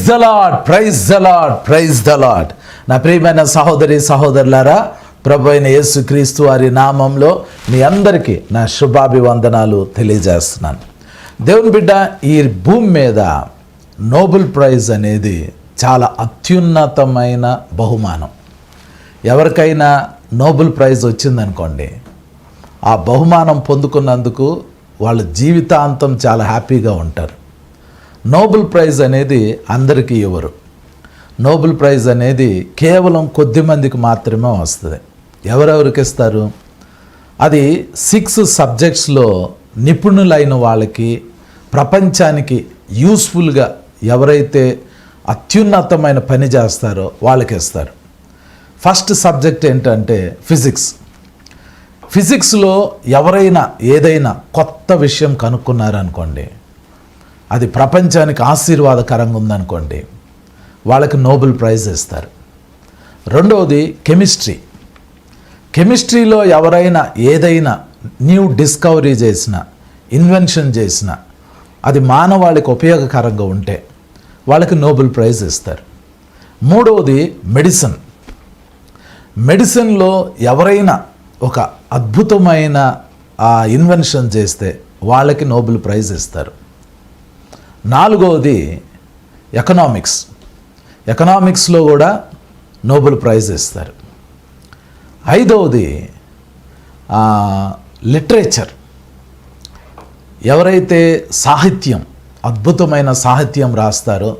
The Lord, praise the Lord, praise the Lord. నా ప్రియమైన సహోదరి సహోదరులారా, ప్రభు అయిన యేసుక్రీస్తు వారి నామంలో మీ అందరికీ నా శుభాభివందనాలు తెలియజేస్తున్నాను. దేవుని బిడ్డ, ఈ భూమి మీద నోబెల్ ప్రైజ్ అనేది చాలా అత్యున్నతమైన బహుమానం. ఎవరికైనా నోబెల్ ప్రైజ్ వచ్చిందనుకోండి, ఆ బహుమానం పొందుకున్నందుకు వాళ్ళ జీవితాంతం చాలా హ్యాపీగా ఉంటారు. నోబెల్ ప్రైజ్ అనేది అందరికీ ఇవ్వరు. నోబెల్ ప్రైజ్ అనేది కేవలం కొద్ది మందికి మాత్రమే వస్తుంది. ఎవరెవరికి ఇస్తారు? అది 6 సబ్జెక్ట్స్లో నిపుణులైన వాళ్ళకి, ప్రపంచానికి యూస్ఫుల్గా ఎవరైతే అత్యున్నతమైన పని చేస్తారో వాళ్ళకి ఇస్తారు. ఫస్ట్ సబ్జెక్ట్ ఏంటంటే ఫిజిక్స్. ఫిజిక్స్లో ఎవరైనా ఏదైనా కొత్త విషయం కనుక్కున్నారనుకోండి, అది ప్రపంచానికి ఆశీర్వాదకరంగా ఉందనుకోండి, వాళ్ళకి నోబెల్ ప్రైజ్ ఇస్తారు. రెండవది కెమిస్ట్రీ. కెమిస్ట్రీలో ఎవరైనా ఏదైనా న్యూ డిస్కవరీ చేసిన, ఇన్వెన్షన్ చేసిన, అది మానవాళికి ఉపయోగకరంగా ఉంటే వాళ్ళకి నోబెల్ ప్రైజ్ ఇస్తారు. మూడవది మెడిసిన్. మెడిసిన్లో ఎవరైనా ఒక అద్భుతమైన ఇన్వెన్షన్ చేస్తే వాళ్ళకి నోబెల్ ప్రైజ్ ఇస్తారు. నాలుగవది ఎకనామిక్స్. ఎకనామిక్స్లో కూడా నోబెల్ ప్రైజ్ ఇస్తారు. ఐదవది లిటరేచర్. ఎవరైతే సాహిత్యం, అద్భుతమైన సాహిత్యం రాస్తారో,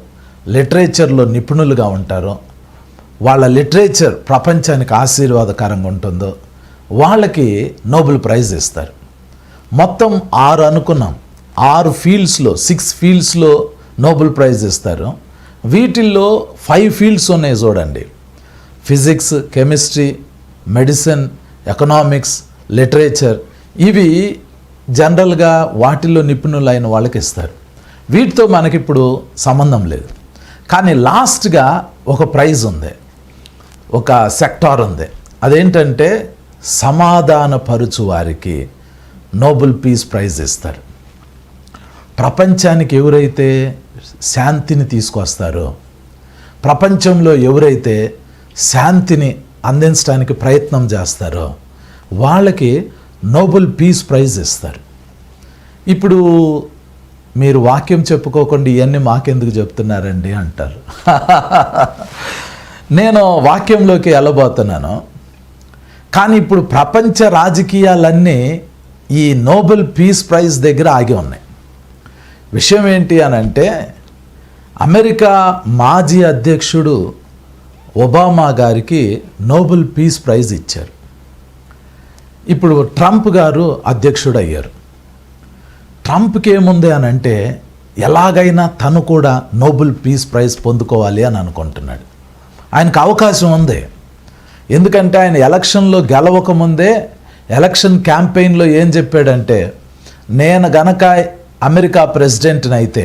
లిటరేచర్లో నిపుణులుగా ఉంటారో, వాళ్ళ లిటరేచర్ ప్రపంచానికి ఆశీర్వాదకరంగా ఉంటుందో వాళ్ళకి నోబెల్ ప్రైజ్ ఇస్తారు. మొత్తం 6 అనుకున్నాం. 6 ఫీల్డ్స్లో, 6 ఫీల్డ్స్లో నోబెల్ ప్రైజ్ ఇస్తారు. వీటిల్లో 5 ఫీల్డ్స్ ఉన్నాయి చూడండి. Physics, chemistry, medicine, economics, literature. ఇవి జనరల్గా వాటిల్లో నిపుణులైన వాళ్ళకి ఇస్తారు. వీటితో మనకిప్పుడు సంబంధం లేదు. కానీ లాస్ట్గా ఒక ప్రైజ్ ఉంది, ఒక సెక్టార్ ఉంది. అదేంటంటే సమాధానపరుచు వారికి నోబెల్ పీస్ ప్రైజ్ ఇస్తారు. ప్రపంచానికి ఎవరైతే శాంతిని తీసుకొస్తారో, ప్రపంచంలో ఎవరైతే శాంతిని అందించడానికి ప్రయత్నం చేస్తారో వాళ్ళకి నోబెల్ పీస్ ప్రైజ్ ఇస్తారు. ఇప్పుడు మీరు వాక్యం చెప్పుకోకుండా ఇవన్నీ మాకెందుకు చెప్తున్నారండి అంటారు. నేను వాక్యంలోకి వెళ్ళబోతున్నాను. కానీ ఇప్పుడు ప్రపంచ రాజకీయాలన్నీ ఈ నోబెల్ పీస్ ప్రైజ్ దగ్గర ఆగి ఉన్నాయి. విషయం ఏంటి అని అంటే, అమెరికా మాజీ అధ్యక్షుడు ఒబామా గారికి నోబెల్ పీస్ ప్రైజ్ ఇచ్చారు. ఇప్పుడు ట్రంప్ గారు అధ్యక్షుడు అయ్యారు. ట్రంప్కి ఏముంది అని అంటే, ఎలాగైనా తను కూడా నోబెల్ పీస్ ప్రైజ్ పొందుకోవాలి అని అనుకుంటున్నాడు. ఆయనకు అవకాశం ఉంది. ఎందుకంటే ఆయన ఎలక్షన్లో గెలవకముందే ఎలక్షన్ క్యాంపెయిన్లో ఏం చెప్పాడంటే, నేను గనక అమెరికా ప్రెసిడెంట్ని అయితే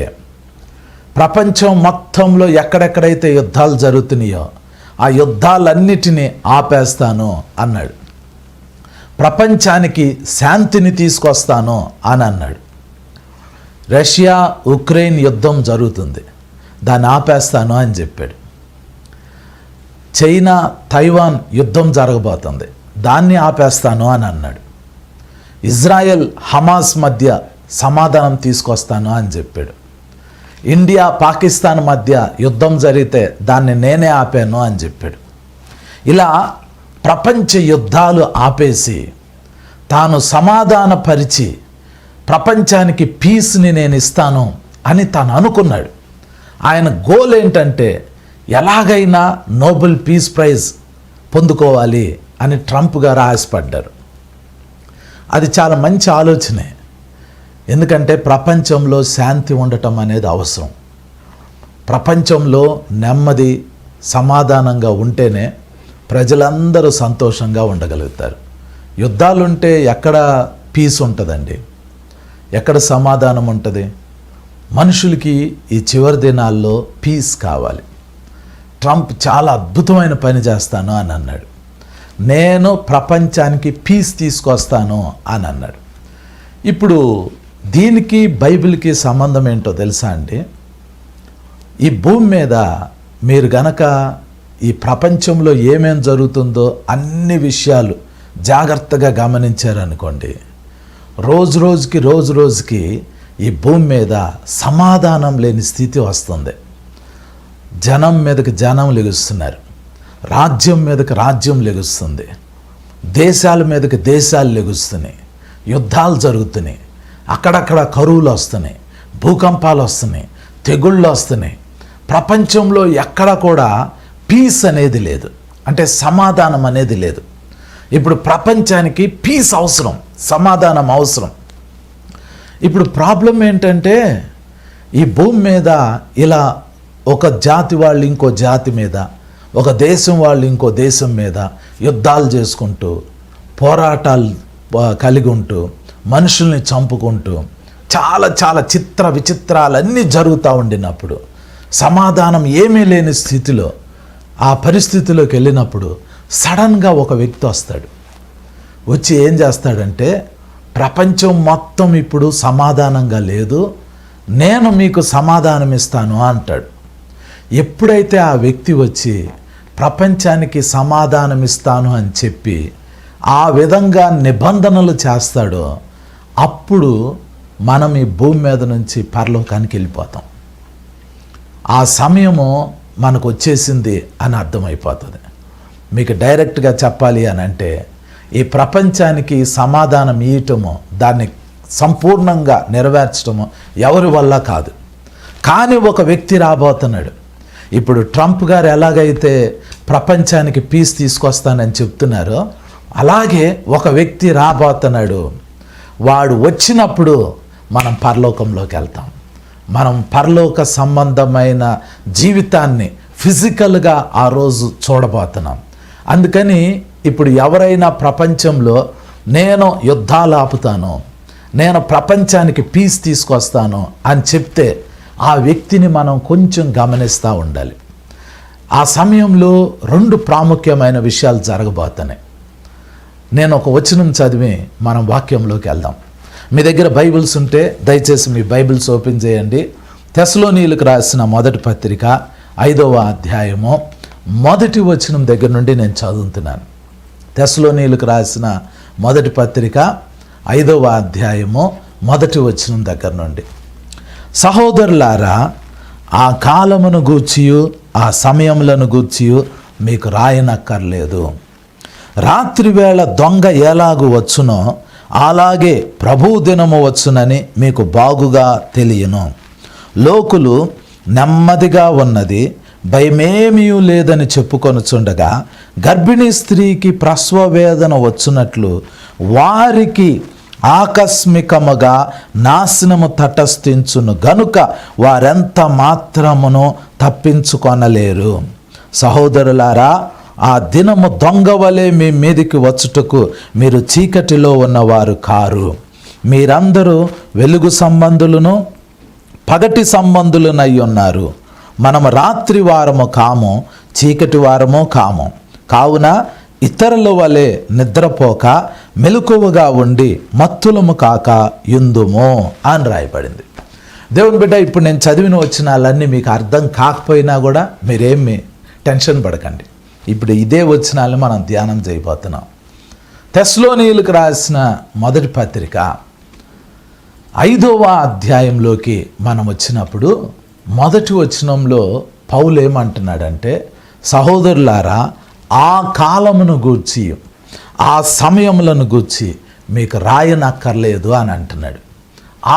ప్రపంచం మొత్తంలో ఎక్కడెక్కడైతే యుద్ధాలు జరుగుతున్నాయో ఆ యుద్ధాలన్నిటినీ ఆపేస్తాను అన్నాడు. ప్రపంచానికి శాంతిని తీసుకొస్తాను అని అన్నాడు. రష్యా ఉక్రెయిన్ యుద్ధం జరుగుతుంది, దాన్ని ఆపేస్తాను అని చెప్పాడు. చైనా తైవాన్ యుద్ధం జరగబోతుంది, దాన్ని ఆపేస్తాను అని అన్నాడు. ఇజ్రాయెల్ హమాస్ మధ్య సమాధానం తీసుకొస్తాను అని చెప్పాడు. ఇండియా పాకిస్తాన్ మధ్య యుద్ధం జరిగితే దాన్ని నేనే ఆపాను అని చెప్పాడు. ఇలా ప్రపంచ యుద్ధాలు ఆపేసి తాను సమాధానపరిచి ప్రపంచానికి పీస్ని నేను ఇస్తాను అని తాను అనుకున్నాడు. ఆయన గోల్ ఏంటంటే ఎలాగైనా నోబెల్ పీస్ ప్రైజ్ పొందుకోవాలి అని ట్రంప్ గారు ఆశపడ్డారు. అది చాలా మంచి ఆలోచనే. ఎందుకంటే ప్రపంచంలో శాంతి ఉండటం అనేది అవసరం. ప్రపంచంలో నెమ్మది, సమాధానంగా ఉంటేనే ప్రజలందరూ సంతోషంగా ఉండగలుగుతారు. యుద్ధాలుంటే ఎక్కడ పీస్ ఉంటుందండి? ఎక్కడ సమాధానం ఉంటుంది? మనుషులకి ఈ చివరి దినాల్లో పీస్ కావాలి. ట్రంప్ చాలా అద్భుతమైన పని చేస్తాను అని అన్నాడు. నేను ప్రపంచానికి పీస్ తీసుకొస్తాను అని అన్నాడు. ఇప్పుడు దీనికి బైబిల్కి సంబంధం ఏంటో తెలుసా అండి? ఈ భూమి మీద మీరు గనక ఈ ప్రపంచంలో ఏమేం జరుగుతుందో అన్ని విషయాలు జాగ్రత్తగా గమనించారనుకోండి, రోజు రోజుకి ఈ భూమి మీద సమాధానం లేని స్థితి వస్తుంది. జనం మీదకి జనం లెగుస్తున్నారు, రాజ్యం మీదకి రాజ్యం లెగుస్తుంది, దేశాల మీదకి దేశాలు లెగుస్తున్నాయి, యుద్ధాలు జరుగుతున్నాయి, అక్కడక్కడ కరువులు వస్తున్నాయి, భూకంపాలు వస్తున్నాయి, తెగుళ్ళు వస్తున్నాయి. ప్రపంచంలో ఎక్కడ కూడా పీస్ అనేది లేదు, అంటే సమాధానం అనేది లేదు. ఇప్పుడు ప్రపంచానికి పీస్ అవసరం, సమాధానం అవసరం. ఇప్పుడు ప్రాబ్లం ఏంటంటే ఈ భూమి మీద ఇలా ఒక జాతి వాళ్ళు ఇంకో జాతి మీద, ఒక దేశం వాళ్ళు ఇంకో దేశం మీద యుద్ధాలు చేసుకుంటూ, పోరాటాలు కలిగి ఉంటూ, మనుషుల్ని చంపుకుంటూ చాలా చాలా చిత్ర విచిత్రాలన్నీ జరుగుతూ ఉండినప్పుడు, సమాధానం ఏమీ లేని స్థితిలో, ఆ పరిస్థితిలోకి వెళ్ళినప్పుడు సడన్గా ఒక వ్యక్తి వస్తాడు. వచ్చి ఏం చేస్తాడంటే, ప్రపంచం మొత్తం ఇప్పుడు సమాధానంగా లేదు, నేను మీకు సమాధానం ఇస్తాను అంటాడు. ఎప్పుడైతే ఆ వ్యక్తి వచ్చి ప్రపంచానికి సమాధానం ఇస్తాను అని చెప్పి ఆ విధంగా నిబంధనలు చేస్తాడో, అప్పుడు మనం ఈ భూమి మీద నుంచి పరలోకానికి వెళ్ళిపోతాం. ఆ సమయము మనకు వచ్చేసింది అని అర్థమైపోతుంది. మీకు డైరెక్ట్గా చెప్పాలి అని అంటే, ఈ ప్రపంచానికి సమాధానం ఇవ్వటము, దాన్ని సంపూర్ణంగా నెరవేర్చడము ఎవరి వల్ల కాదు. కానీ ఒక వ్యక్తి రాబోతున్నాడు. ఇప్పుడు ట్రంప్ గారు ఎలాగైతే ప్రపంచానికి పీస్ తీసుకొస్తానని చెప్తున్నారో, అలాగే ఒక వ్యక్తి రాబోతున్నాడు. వాడు వచ్చినప్పుడు మనం పరలోకంలోకి వెళ్తాం. మనం పరలోక సంబంధమైన జీవితాన్ని ఫిజికల్గా ఆ రోజు చూడబోతున్నాం. అందుకని ఇప్పుడు ఎవరైనా ప్రపంచంలో నేను యుద్ధాలు ఆపుతాను, నేను ప్రపంచానికి పీస్ తీసుకొస్తాను అని చెప్తే ఆ వ్యక్తిని మనం కొంచెం గమనిస్తూ ఉండాలి. ఆ సమయంలో 2 ప్రాముఖ్యమైన విషయాలు జరగబోతున్నాయి. నేను ఒక వచనం చదివి మనం వాక్యంలోకి వెళ్దాం. మీ దగ్గర బైబిల్స్ ఉంటే దయచేసి మీ బైబిల్స్ ఓపెన్ చేయండి. తెస్సలోనీయులకు రాసిన మొదటి పత్రిక 5వ అధ్యాయము 1వ వచనం దగ్గర నుండి నేను చదువుతున్నాను. తెస్సలోనీయులకు రాసిన మొదటి పత్రిక 5వ అధ్యాయము 1వ వచనం దగ్గర నుండి. సహోదరులారా, ఆ కాలమును గూర్చియు ఆ సమయములను గూర్చియు మీకు రాయనక్కర్లేదు. రాత్రివేళ దొంగ ఎలాగు వచ్చునో అలాగే ప్రభువు దినము వచ్చునని మీకు బాగుగా తెలియను. లోకులు నెమ్మదిగా ఉన్నది, భయమేమీ లేదని చెప్పుకొనుచుండగా గర్భిణీ స్త్రీకి ప్రసవ వేదన వచ్చునట్లు వారికి ఆకస్మికముగా నాశనము తటస్థించును గనుక వారెంత మాత్రమును తప్పించుకొనలేరు. సహోదరులారా, ఆ దినము దొంగవలే మీ మీదికి వచ్చుటకు మీరు చీకటిలో ఉన్నవారు కారు. మీరందరూ వెలుగు సంబంధులను పగటి సంబంధులనై ఉన్నారు. మనము రాత్రి వారము కాము, చీకటి వారము కాము. కావున ఇతరుల వలె నిద్రపోక మెలకువగా ఉండి మత్తులము కాక యుందుము అని రాయబడింది. దేవుని బిడ్డ, ఇప్పుడు నేను చదివిన వచనాలన్నీ మీకు అర్థం కాకపోయినా కూడా మీరేమి టెన్షన్ పడకండి. ఇప్పుడు ఇదే వచనాలను మనం ధ్యానం చేయబోతున్నాం. తెస్సలోనీయులకు రాసిన మొదటి పత్రిక 5వ అధ్యాయంలోకి మనం వచ్చినప్పుడు మొదటి వచనంలో పౌలు ఏమంటున్నాడంటే, సహోదరులారా, ఆ కాలమును గూర్చి ఆ సమయములను గూర్చి మీకు రాయనక్కర్లేదు అని అంటున్నాడు.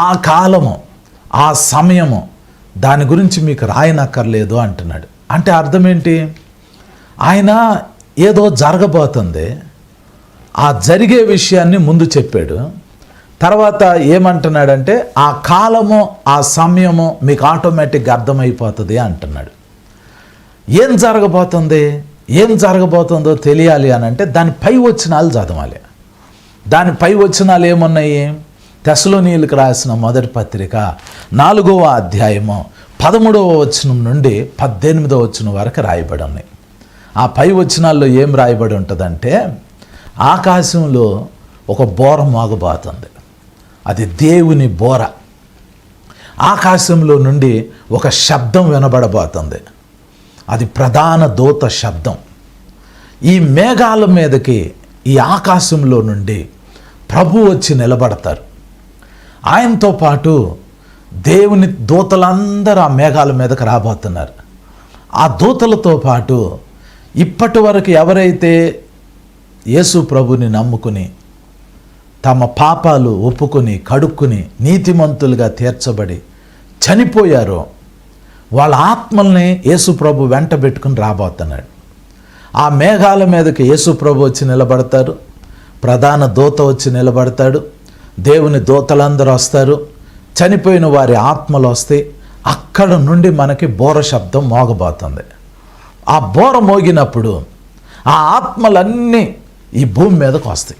ఆ కాలము, ఆ సమయము, దాని గురించి మీకు రాయనక్కర్లేదు అంటున్నాడు. అంటే అర్థం ఏంటి? ఆయన ఏదో జరగబోతుంది, ఆ జరిగే విషయాన్ని ముందు చెప్పాడు. తర్వాత ఏమంటున్నాడంటే, ఆ కాలము ఆ సమయము మీకు ఆటోమేటిక్గా అర్థమైపోతుంది అంటున్నాడు. ఏం జరగబోతుంది, ఏం జరగబోతుందో తెలియాలి అని అంటే దాని పై వచనాలు చదవాలి. దాని పై వచనాలు ఏమున్నాయి? తెస్సలోనీయులకు రాసిన మొదటి పత్రిక 4వ అధ్యాయము 13వ వచనం నుండి 18వ వచనం వరకు రాయబడి ఉన్నాయి. ఆ పై వచనాల్లో ఏం రాయబడి ఉంటుందంటే, ఆకాశంలో ఒక బోర మోగబోతుంది. అది దేవుని బోర. ఆకాశంలో నుండి ఒక శబ్దం వినబడబోతుంది. అది ప్రధాన దూత శబ్దం. ఈ మేఘాల మీదకి ఈ ఆకాశంలో నుండి ప్రభు వచ్చి నిలబడతారు. ఆయనతో పాటు దేవుని దూతలందరూ ఆ మేఘాల మీదకి రాబోతున్నారు. ఆ దూతలతో పాటు ఇప్పటి వరకు ఎవరైతే యేసు ప్రభుని నమ్ముకుని తమ పాపాలు ఒప్పుకొని కడుక్కుని నీతిమంతులుగా తీర్చబడి చనిపోయారో వాళ్ళ ఆత్మల్ని యేసు ప్రభు వెంట పెట్టుకుని రాబోతున్నాడు. ఆ మేఘాల మీదకి యేసు ప్రభు వచ్చి నిలబడతారు, ప్రధాన దూత వచ్చి నిలబడతాడు, దేవుని దూతలందరూ వస్తారు, చనిపోయిన వారి ఆత్మలు వస్తాయి. అక్కడ నుండి మనకి బోర శబ్దం మోగబోతుంది. ఆ బోర మోగినప్పుడు ఆ ఆత్మలన్నీ ఈ భూమి మీదకు వస్తాయి.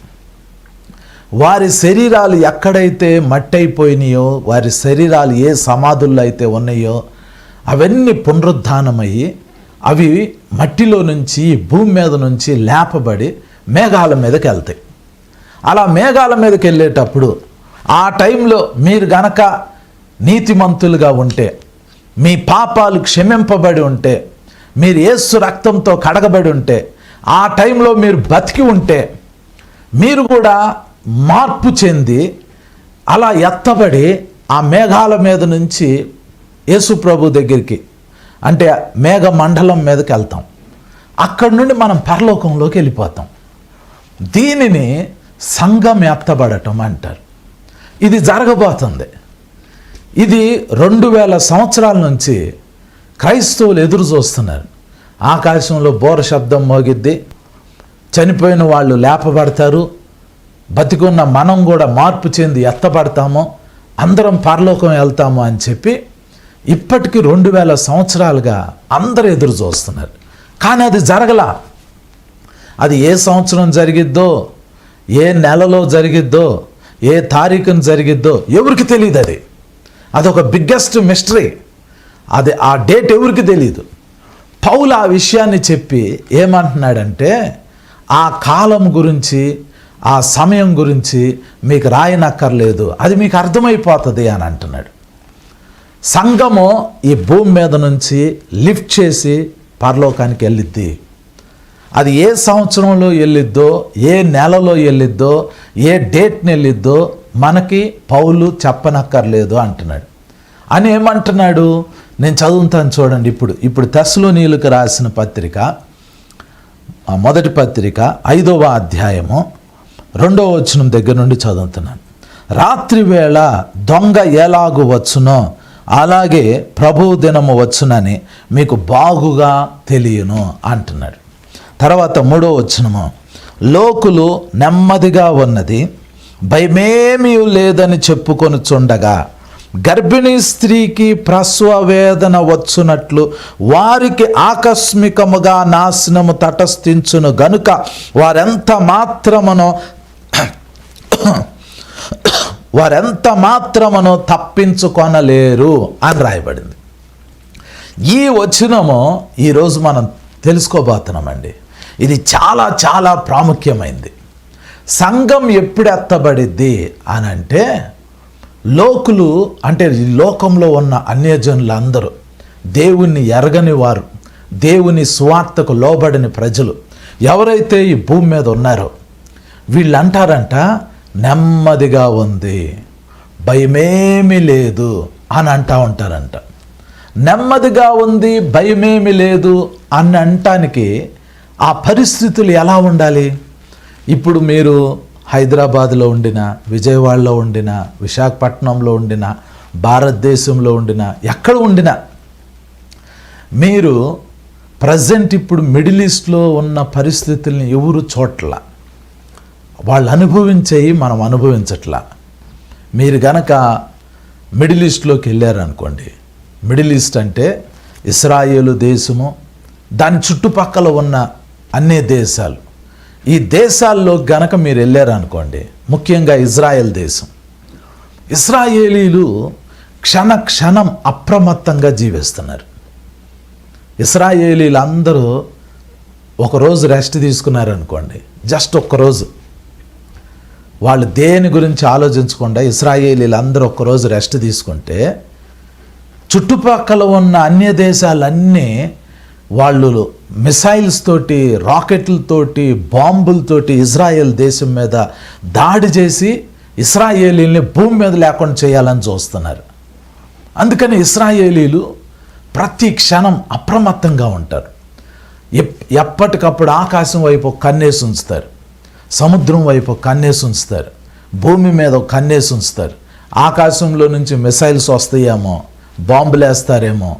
వారి శరీరాలు ఎక్కడైతే మట్టి అయిపోయినాయో, వారి శరీరాలు ఏ సమాధుల్లో అయితే ఉన్నాయో అవన్నీ పునరుద్ధానమయ్యి అవి మట్టిలో నుంచి భూమి మీద నుంచి లేపబడి మేఘాల మీదకి వెళ్తాయి. అలా మేఘాల మీదకి వెళ్ళేటప్పుడు ఆ టైంలో మీరు గనక నీతిమంతులుగా ఉంటే, మీ పాపాలు క్షమింపబడి ఉంటే, మీరు యేసు రక్తంతో కడగబడి ఉంటే, ఆ టైంలో మీరు బతికి ఉంటే మీరు కూడా మార్పు చెంది అలా ఎత్తబడి ఆ మేఘాల మీద నుంచి యేసు ప్రభు దగ్గరికి, అంటే మేఘ మండలం మీదకి వెళ్తాం. అక్కడి నుండి మనం పరలోకంలోకి వెళ్ళిపోతాం. దీనిని సంఘం ఎత్తబడటం అంటారు. ఇది జరగబోతుంది. ఇది 2000 సంవత్సరాల నుంచి క్రైస్తవులు ఎదురు చూస్తున్నారు. ఆకాశంలో బోర శబ్దం మోగిద్ది, చనిపోయిన వాళ్ళు లేపబడతారు, బతికున్న మనం కూడా మార్పు చెంది ఎత్తబడతాము, అందరం పరలోకం వెళ్తాము అని చెప్పి ఇప్పటికీ 2000 సంవత్సరాలుగా అందరూ ఎదురు చూస్తున్నారు. కానీ అది జరగలా. అది ఏ సంవత్సరం జరిగిద్దో, ఏ నెలలో జరిగిద్దో, ఏ తారీఖున జరిగిద్దో ఎవరికి తెలియదు. అదొక బిగ్గెస్ట్ మిస్టరీ. అది ఆ డేట్ ఎవరికి తెలియదు. పౌలు ఆ విషయాన్ని చెప్పి ఏమంటున్నాడంటే, ఆ కాలం గురించి, ఆ సమయం గురించి మీకు రాయనక్కర్లేదు, అది మీకు అర్థమైపోతుంది అని అంటున్నాడు. సంఘము ఈ భూమి మీద నుంచి లిఫ్ట్ చేసి పరలోకానికి వెళ్ళిద్ది. అది ఏ సంవత్సరంలో వెళ్ళిద్దో, ఏ నెలలో వెళ్ళిద్దో, ఏ డేట్ని వెళ్ళిద్దో మనకి పౌలు చెప్పనక్కర్లేదు అంటున్నాడు. అని ఏమంటున్నాడు నేను చదువుతాను చూడండి. ఇప్పుడు తెస్సలోనీయులకు రాసిన పత్రిక, మొదటి పత్రిక 5వ అధ్యాయము 2వ వచనం దగ్గర నుండి చదువుతున్నాను. రాత్రి వేళ దొంగ ఎలాగు వచ్చునో అలాగే ప్రభువు దినము వచ్చునని మీకు బాగుగా తెలియను అంటున్నాడు. తర్వాత 3వ వచనము, లోకులు నెమ్మదిగా ఉన్నది భయమేమీ లేదని చెప్పుకొనుచుండగా గర్భిణీ స్త్రీకి ప్రసవ వేదన వచ్చునట్లు వారికి ఆకస్మికముగా నాశనము తటస్థించును గనుక వారెంత మాత్రమును తప్పించుకొనలేరు అని రాయబడింది. ఈ వచనము ఈరోజు మనం తెలుసుకోబోతున్నామండి. ఇది చాలా చాలా ప్రాముఖ్యమైంది. సంఘం ఎప్పుడు ఎత్తబడిద్ది అని అంటే, లోకులు అంటే ఈ లోకంలో ఉన్న అన్యజనులందరూ, దేవుణ్ణి ఎరగని వారు, దేవుని సువార్తకు లోబడిన ప్రజలు ఎవరైతే ఈ భూమి మీద ఉన్నారో వీళ్ళు అంటారంట, నెమ్మదిగా ఉంది, భయమేమీ లేదు అని అంటూ ఉంటారంట. నెమ్మదిగా ఉంది, భయమేమీ లేదు అని అనటానికి ఆ పరిస్థితులు ఎలా ఉండాలి? ఇప్పుడు మీరు హైదరాబాద్లో ఉండిన, విజయవాడలో ఉండిన, విశాఖపట్నంలో ఉండిన, భారతదేశంలో ఉండిన, ఎక్కడ ఉండినా మీరు ప్రజెంట్ ఇప్పుడు మిడిల్ ఈస్ట్లో ఉన్న పరిస్థితుల్ని ఎవరు చోట్ల వాళ్ళు అనుభవించేవి మనం అనుభవించట్లా. మీరు గనక మిడిల్ ఈస్ట్లోకి వెళ్ళారనుకోండి, మిడిల్ ఈస్ట్ అంటే ఇస్రాయేలు దేశము, దాని చుట్టుపక్కల ఉన్న అన్ని దేశాలు, ఈ దేశాల్లో గనక మీరు వెళ్ళారనుకోండి, ముఖ్యంగా ఇజ్రాయెల్ దేశం, ఇస్రాయేలీలు క్షణ క్షణం అప్రమత్తంగా జీవిస్తున్నారు. ఇస్రాయేలీలందరూ ఒకరోజు రెస్ట్ తీసుకున్నారనుకోండి, జస్ట్ ఒక్కరోజు, వాళ్ళు దేని గురించి ఆలోచించకుండా ఇస్రాయేలీలందరూ ఒక్కరోజు రెస్ట్ తీసుకుంటే చుట్టుపక్కల ఉన్న అన్య దేశాలన్నీ వాళ్ళు మిసైల్స్ తోటి, రాకెట్లతోటి, బాంబులతోటి ఇజ్రాయెల్ దేశం మీద దాడి చేసి ఇశ్రాయేలీల్ని భూమి మీద లేకుండా చేయాలని చూస్తున్నారు. అందుకని ఇశ్రాయేలీలు ప్రతి క్షణం అప్రమత్తంగా ఉంటారు. ఎప్పటికప్పుడు ఆకాశం వైపు కన్నేసి ఉంచుతారు, సముద్రం వైపు కన్నేసి ఉంచుతారు, భూమి మీద కన్నేసి ఉంచుతారు. ఆకాశంలో నుంచి మిసైల్స్ వస్తాయేమో, బాంబులు వేస్తారేమో,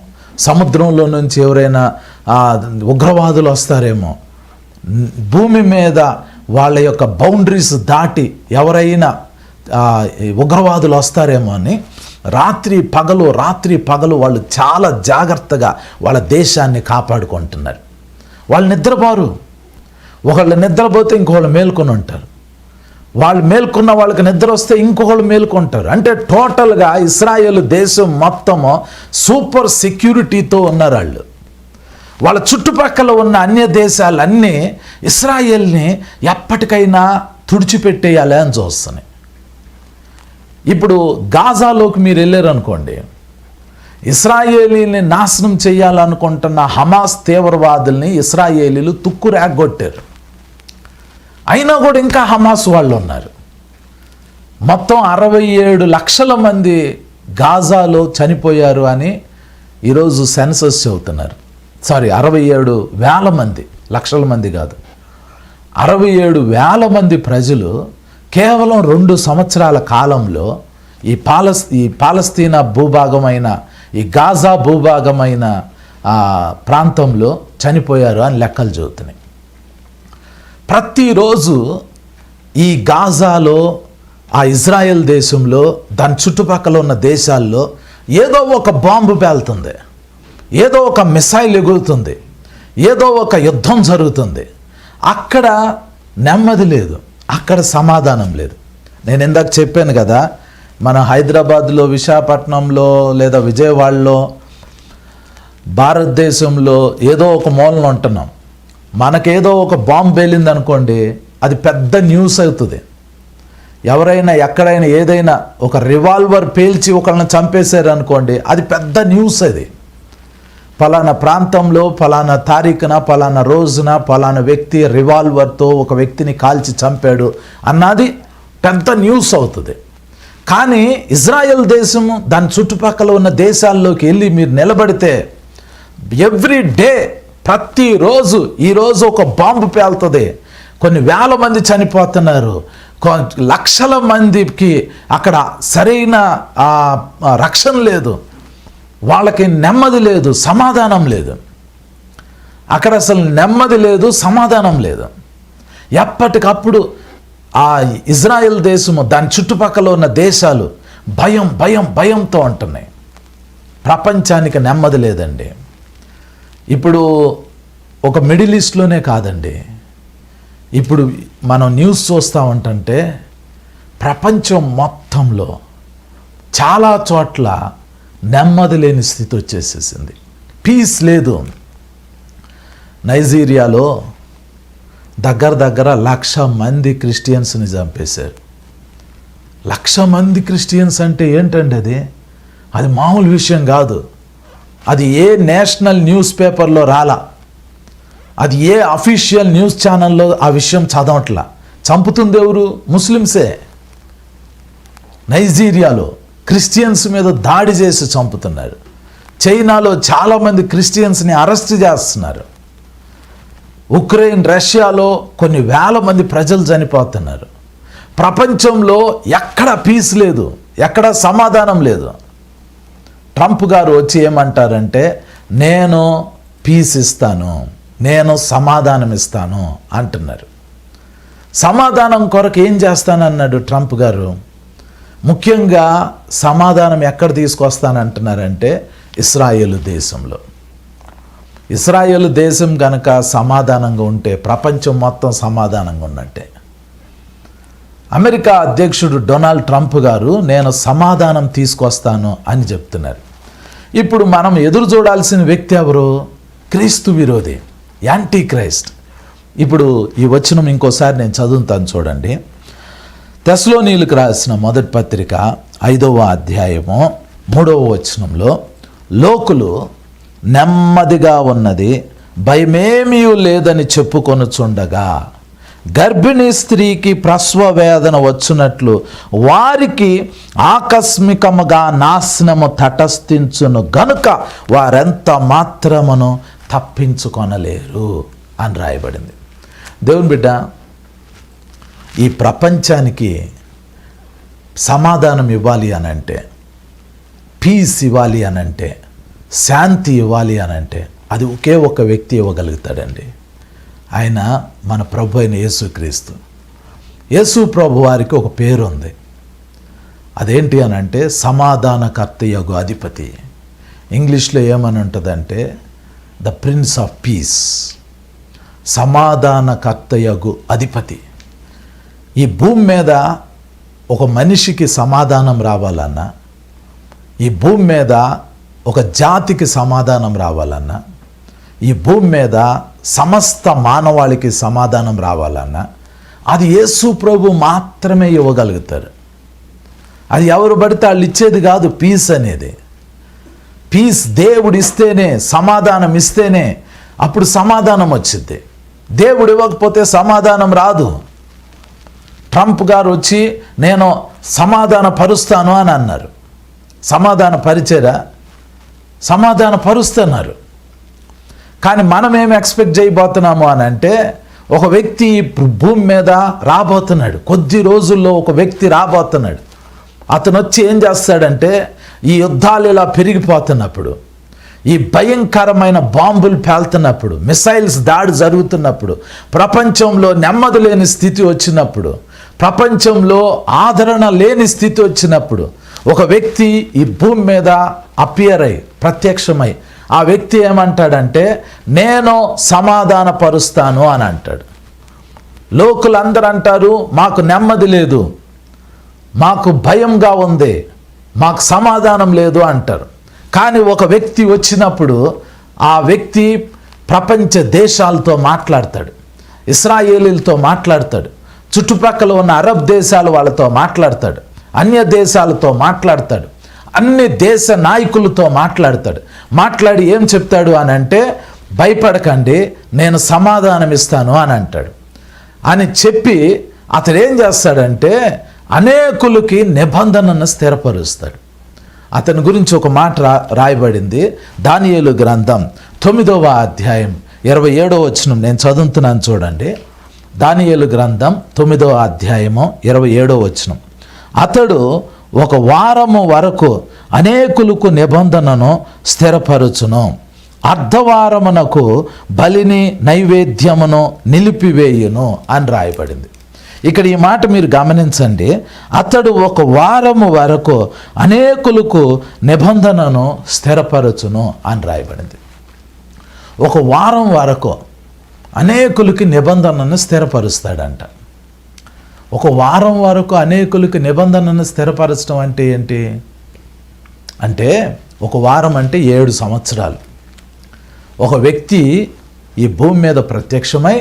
సముద్రంలో నుంచి ఎవరైనా ఉగ్రవాదులు వస్తారేమో, భూమి మీద వాళ్ళ యొక్క బౌండరీస్ దాటి ఎవరైనా ఉగ్రవాదులు వస్తారేమో అని రాత్రి పగలు వాళ్ళు చాలా జాగ్రత్తగా వాళ్ళ దేశాన్ని కాపాడుకుంటున్నారు. వాళ్ళు నిద్రపోరు. ఒకళ్ళు నిద్రపోతే ఇంకొకళ్ళు మేల్కొని ఉంటారు. వాళ్ళు మేల్కొన్న వాళ్ళకి నిద్ర వస్తే ఇంకొకళ్ళు మేల్కొంటారు. అంటే టోటల్గా ఇశ్రాయేలు దేశం మొత్తము సూపర్ సెక్యూరిటీతో ఉన్నారు వాళ్ళు. వాళ్ళ చుట్టుపక్కల ఉన్న అన్య దేశాలన్నీ ఇశ్రాయేల్ని ఎప్పటికైనా తుడిచిపెట్టేయాలి అని చూస్తున్నాయి. ఇప్పుడు గాజాలోకి మీరు వెళ్ళారనుకోండి, ఇశ్రాయేలీని నాశనం చేయాలనుకుంటున్న హమాస్ తీవ్రవాదుల్ని ఇశ్రాయేలీలు తుక్కు రేగొట్టారు. అయినా కూడా ఇంకా హమాస్ వాళ్ళు ఉన్నారు. మొత్తం 67 లక్షల మంది గాజాలో చనిపోయారు అని ఈరోజు సెన్సస్ చెబుతున్నారు. 67,000 మంది, లక్షల మంది కాదు, 67,000 మంది ప్రజలు కేవలం 2 సంవత్సరాల కాలంలో ఈ పాలస్తీనా భూభాగమైన, ఈ గాజా భూభాగమైన ప్రాంతంలో చనిపోయారు అని లెక్కలు చెబుతున్నాయి. ప్రతిరోజు ఈ గాజాలో, ఆ ఇజ్రాయెల్ దేశంలో, దాని చుట్టుపక్కల ఉన్న దేశాల్లో ఏదో ఒక బాంబు పేలుతుంది, ఏదో ఒక మిసైల్ ఎగురుతుంది, ఏదో ఒక యుద్ధం జరుగుతుంది. అక్కడ నెమ్మది లేదు, అక్కడ సమాధానం లేదు. నేను ఇందాక చెప్పాను కదా, మన హైదరాబాద్లో, విశాఖపట్నంలో లేదా విజయవాడలో, భారతదేశంలో ఏదో ఒక మూలన ఉంటున్నాం. మనకేదో ఒక బాంబు పేలింది అనుకోండి, అది పెద్ద న్యూస్ అవుతుంది. ఎవరైనా ఎక్కడైనా ఏదైనా ఒక రివాల్వర్ పేల్చి ఒకళ్ళని చంపేశారు అనుకోండి, అది పెద్ద న్యూస్. అది ఫలానా ప్రాంతంలో ఫలానా తారీఖున ఫలానా రోజున ఫలానా వ్యక్తి రివాల్వర్తో ఒక వ్యక్తిని కాల్చి చంపాడు అన్నది పెద్ద న్యూస్ అవుతుంది. కానీ ఇజ్రాయెల్ దేశము దాని చుట్టుపక్కల ఉన్న దేశాల్లోకి వెళ్ళి మీరు నిలబడితే ఎవ్రీ డే, ప్రతిరోజు, ఈరోజు ఒక బాంబు పేలుతుంది, కొన్ని వేల మంది చనిపోతున్నారు, లక్షల మందికి అక్కడ సరైన రక్షణ లేదు, వాళ్ళకి నెమ్మది లేదు, సమాధానం లేదు. అక్కడ అసలు నెమ్మది లేదు, సమాధానం లేదు. ఎప్పటికప్పుడు ఆ ఇజ్రాయెల్ దేశము, దాని చుట్టుపక్కల ఉన్న దేశాలు భయంతో ఉంటున్నాయి. ప్రపంచానికి నెమ్మది లేదండి. ఇప్పుడు ఒక మిడిల్ ఈస్ట్లోనే కాదండి, ఇప్పుడు మనం న్యూస్ చూస్తూ ఉంటుంటే ప్రపంచం మొత్తంలో చాలా చోట్ల నెమ్మది లేని స్థితి వచ్చేసేసింది. పీస్ లేదు. నైజీరియాలో దగ్గర 1,00,000 మంది క్రిస్టియన్స్ని చంపేశారు. 1,00,000 మంది క్రిస్టియన్స్ అంటే ఏంటండి అది మామూలు విషయం కాదు. అది ఏ నేషనల్ న్యూస్ పేపర్లో రాలా, అది ఏ అఫీషియల్ న్యూస్ ఛానల్లో ఆ విషయం చదవట్లా. చంపుతుంది ఎవరు? ముస్లిమ్సే. నైజీరియాలో క్రిస్టియన్స్ మీద దాడి చేసి చంపుతున్నారు. చైనాలో చాలామంది క్రిస్టియన్స్ని అరెస్ట్ చేస్తున్నారు. ఉక్రెయిన్, రష్యాలో కొన్ని వేల మంది ప్రజలు చనిపోతున్నారు. ప్రపంచంలో ఎక్కడ పీస్ లేదు, ఎక్కడ సమాధానం లేదు. ట్రంప్ గారు వచ్చి ఏమంటారంటే, నేను పీస్ ఇస్తాను, నేను సమాధానం ఇస్తాను అంటున్నారు. సమాధానం కొరకు ఏం చేస్తానన్నాడు ట్రంప్ గారు? ముఖ్యంగా సమాధానం ఎక్కడ తీసుకొస్తానంటున్నారంటే ఇశ్రాయేలు దేశంలో. ఇశ్రాయేలు దేశం కనుక సమాధానంగా ఉంటే ప్రపంచం మొత్తం సమాధానంగా ఉన్నట్టే. అమెరికా అధ్యక్షుడు డొనాల్డ్ ట్రంప్ గారు నేను సమాధానం తీసుకొస్తాను అని చెప్తున్నారు. ఇప్పుడు మనం ఎదురు చూడాల్సిన వ్యక్తి ఎవరు? క్రీస్తు విరోధి, యాంటీ క్రైస్ట్. ఇప్పుడు ఈ వచనం ఇంకోసారి నేను చదువుతాను చూడండి. తెస్సలోనీయులకు రాసిన మొదటి పత్రిక 5వ అధ్యాయము 3వ వచనంలో, లోకులు నెమ్మదిగా ఉన్నది, భయమేమీ లేదని చెప్పుకొనుచుండగా గర్భిణీ స్త్రీకి ప్రసవ వేదన వచ్చినట్లు వారికి ఆకస్మికముగా నాశనము తటస్థించును గనుక వారెంత మాత్రమును తప్పించుకొనలేరు అని రాయబడింది. దేవుని బిడ్డ, ఈ ప్రపంచానికి సమాధానం ఇవ్వాలి అనంటే, పీస్ ఇవ్వాలి అనంటే, శాంతి ఇవ్వాలి అనంటే అది ఒకే ఒక వ్యక్తి ఇవ్వగలుగుతాడండి. ఆయన మన ప్రభు అయిన యేసుక్రీస్తు. యేసు ప్రభు వారికి ఒక పేరు ఉంది. అదేంటి అనంటే సమాధానకర్తయగు అధిపతి. ఇంగ్లీష్లో ఏమని ఉంటుందంటే ద ప్రిన్స్ ఆఫ్ పీస్. సమాధానకర్తయగు అధిపతి. ఈ భూమి మీద ఒక మనిషికి సమాధానం రావాలన్నా, ఈ భూమి మీద ఒక జాతికి సమాధానం రావాలన్నా, ఈ భూమి మీద సమస్త మానవాళికి సమాధానం రావాలన్నా అది యేసు ప్రభు మాత్రమే ఇవ్వగలుగుతారు. అది ఎవరు పడితే వాళ్ళు ఇచ్చేది కాదు. పీస్ అనేది, పీస్ దేవుడు ఇస్తేనే, సమాధానం ఇస్తేనే అప్పుడు సమాధానం వచ్చింది. దేవుడు ఇవ్వకపోతే సమాధానం రాదు. ట్రంప్ గారు వచ్చి నేను సమాధాన పరుస్తాను అని అన్నారు. సమాధాన పరిచరా? సమాధాన పరుస్తున్నారు. కానీ మనం ఏమి ఎక్స్పెక్ట్ చేయబోతున్నాము అని అంటే ఒక వ్యక్తి భూమి మీద రాబోతున్నాడు. కొద్ది రోజుల్లో ఒక వ్యక్తి రాబోతున్నాడు. అతను వచ్చి ఏం చేస్తాడంటే ఈ యుద్ధాలు ఇలా పెరిగిపోతున్నప్పుడు, ఈ భయంకరమైన బాంబులు పేలుతున్నప్పుడు, మిసైల్స్ దాడి జరుగుతున్నప్పుడు, ప్రపంచంలో నెమ్మది లేని స్థితి వచ్చినప్పుడు, ప్రపంచంలో ఆదరణ లేని స్థితి వచ్చినప్పుడు ఒక వ్యక్తి ఈ భూమి మీద అపియర్ అయి, ప్రత్యక్షమై ఆ వ్యక్తి ఏమంటాడంటే నేను సమాధాన పరుస్తాను అని అంటాడు. లోకులందరూ అంటారు మాకు నెమ్మది లేదు, మాకు భయంగా ఉంది, మాకు సమాధానం లేదు అంటారు. కానీ ఒక వ్యక్తి వచ్చినప్పుడు ఆ వ్యక్తి ప్రపంచ దేశాలతో మాట్లాడతాడు, ఇశ్రాయేలీలతో మాట్లాడతాడు, చుట్టుపక్కల ఉన్న అరబ్ దేశాలు వాళ్ళతో మాట్లాడతాడు, అన్య దేశాలతో మాట్లాడతాడు, అన్ని దేశ నాయకులతో మాట్లాడతాడు. మాట్లాడి ఏం చెప్తాడు అని అంటే భయపడకండి, నేను సమాధానం ఇస్తాను అని అంటాడు. అని చెప్పి అతడు ఏం చేస్తాడంటే అనేకులకి నిబంధనను స్థిరపరుస్తాడు. అతని గురించి ఒక మాట రాయబడింది దానియేలు గ్రంథం 9వ అధ్యాయం 27వ వచనం. నేను చదువుతున్నాను చూడండి. దానియేలు గ్రంథం 9వ అధ్యాయము 27వ వచనం. అతడు ఒక వారము వరకు అనేకులకు నిబంధనను స్థిరపరచును, అర్ధవారమునకు బలిని నైవేద్యమును నిలిపివేయును అని రాయబడింది. ఇక్కడ ఈ మాట మీరు గమనించండి. అతడు ఒక వారము వరకు అనేకులకు నిబంధనను స్థిరపరచును అని రాయబడింది. ఒక వారం వరకు అనేకులకి నిబంధనను స్థిరపరుస్తాడంట. ఒక వారం వరకు అనేకులకి నిబంధనను స్థిరపరచడం అంటే ఏంటి అంటే ఒక వారం అంటే 7 సంవత్సరాలు. ఒక వ్యక్తి ఈ భూమి మీద ప్రత్యక్షమై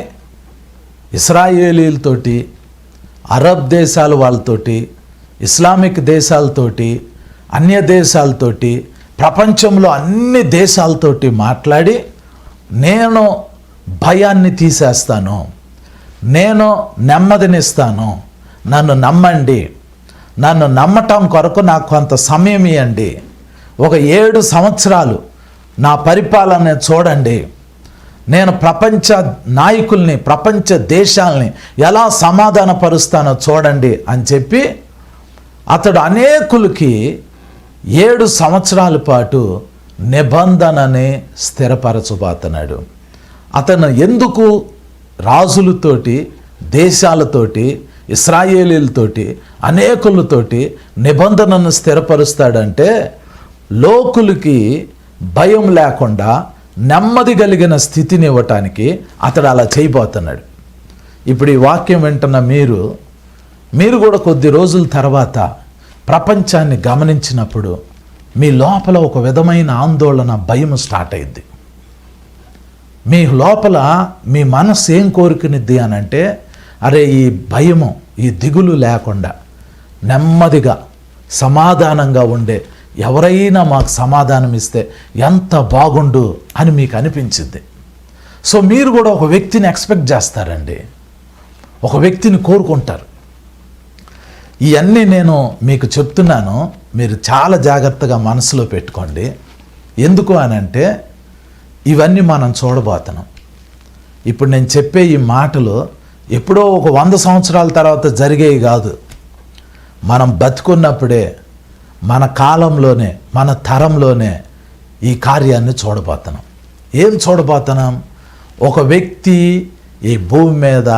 ఇశ్రాయేలీలతోటి, అరబ్ దేశాల వాళ్ళతోటి, ఇస్లామిక్ దేశాలతోటి, అన్య దేశాలతోటి, ప్రపంచంలో అన్ని దేశాలతోటి మాట్లాడి నేను భయాన్ని తీసేస్తాను, నేను నెమ్మదినిస్తాను, నన్ను నమ్మండి, నన్ను నమ్మటం కొరకు నాకు కొంత సమయం ఇవ్వండి, ఒక 7 సంవత్సరాలు నా పరిపాలన చూడండి, నేను ప్రపంచ నాయకుల్ని, ప్రపంచ దేశాలని ఎలా సమాధానపరుస్తానో చూడండి అని చెప్పి అతడు అనేకులకి 7 సంవత్సరాల పాటు నిబంధనని స్థిరపరచబోతున్నాడు. అతను ఎందుకు రాజులతోటి, దేశాలతోటి, ఇశ్రాయేలీలతోటి, అనేకులతోటి నిబంధనను స్థిరపరుస్తాడంటే లోకులకి భయం లేకుండా నెమ్మది కలిగిన స్థితిని ఇవ్వటానికి అతడు అలా చేయబోతున్నాడు. ఇప్పుడు ఈ వాక్యం వింటున్న మీరు కూడా కొద్ది రోజుల తర్వాత ప్రపంచాన్ని గమనించినప్పుడు మీ లోపల ఒక విధమైన ఆందోళన, భయం స్టార్ట్ అయ్యిద్ది. మీ లోపల మీ మనసు ఏం కోరుకునిద్ది అని అంటే అరే ఈ భయము, ఈ దిగులు లేకుండా నెమ్మదిగా సమాధానంగా ఉండే ఎవరైనా మాకు సమాధానం ఇస్తే ఎంత బాగుండు అని మీకు అనిపించింది. సో మీరు కూడా ఒక వ్యక్తిని ఎక్స్పెక్ట్ చేస్తారండి, ఒక వ్యక్తిని కోరుకుంటారు. ఇవన్నీ నేను మీకు చెప్తున్నాను, మీరు చాలా జాగ్రత్తగా మనసులో పెట్టుకోండి. ఎందుకు అనంటే ఇవన్నీ మనం చూడబోతున్నాం. ఇప్పుడు నేను చెప్పే ఈ మాటలు ఎప్పుడో ఒక 100 సంవత్సరాల తర్వాత జరిగేవి కాదు. మనం బతుకున్నప్పుడే, మన కాలంలోనే, మన తరంలోనే ఈ కార్యాన్ని చూడబోతున్నాం. ఏం చూడబోతున్నాం? ఒక వ్యక్తి ఈ భూమి మీద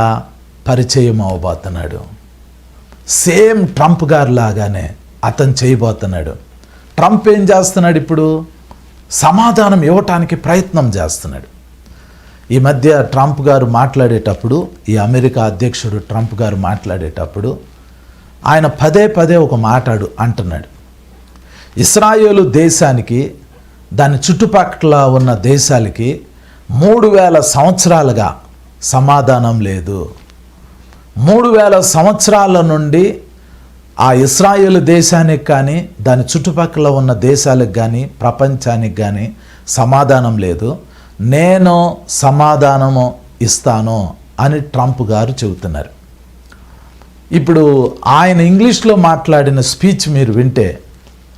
పరిచయం అవ్వబోతున్నాడు. సేమ్ ట్రంప్ గారు లాగానే అతను చేయబోతున్నాడు. ట్రంప్ ఏం చేస్తున్నాడు? ఇప్పుడు సమాధానం ఇవ్వటానికి ప్రయత్నం చేస్తున్నాడు. ఈ మధ్య ట్రంప్ గారు మాట్లాడేటప్పుడు, ఈ అమెరికా అధ్యక్షుడు ట్రంప్ గారు మాట్లాడేటప్పుడు ఆయన పదే పదే ఒక మాట అంటున్నాడు. ఇస్రాయేలు దేశానికి, దాని చుట్టుపక్కల ఉన్న దేశాలకి 3000 సంవత్సరాలుగా సమాధానం లేదు. 3000 సంవత్సరాల నుండి ఆ ఇస్రాయేలు దేశానికి కానీ, దాని చుట్టుపక్కల ఉన్న దేశాలకు కానీ, ప్రపంచానికి కానీ సమాధానం లేదు. నేను సమాధానము ఇస్తాను అని ట్రంప్ గారు చెబుతున్నారు. ఇప్పుడు ఆయన ఇంగ్లీష్లో మాట్లాడిన స్పీచ్ మీరు వింటే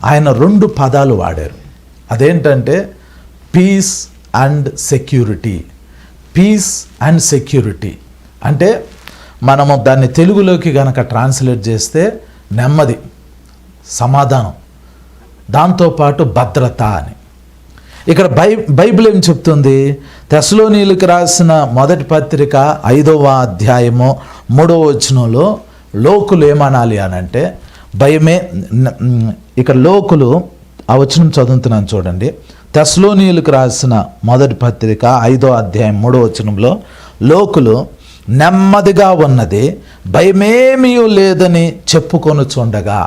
ఆయన 2 పదాలు వాడారు. అదేంటంటే peace and security. Peace and security అంటే మనము దాన్ని తెలుగులోకి గనక ట్రాన్స్లేట్ చేస్తే నెమ్మది, సమాధానం, దాంతోపాటు భద్రత అని. ఇక్కడ బైబిల్ ఏం చెప్తుంది? తెస్సలోనీయులకు రాసిన మొదటి పత్రిక 5వ అధ్యాయము 3వ వచనంలో లోకులు ఏమనాలి అనంటే భయమే. ఇక్కడ లోకులు, ఆ వచనం చదువుతున్నాను చూడండి. తెస్సలోనీయులకు రాసిన మొదటి పత్రిక 5వ అధ్యాయం 3వ వచనంలో లోకులు నెమ్మదిగా ఉన్నది, భయమేమీ లేదని చెప్పుకొనుచుండగా.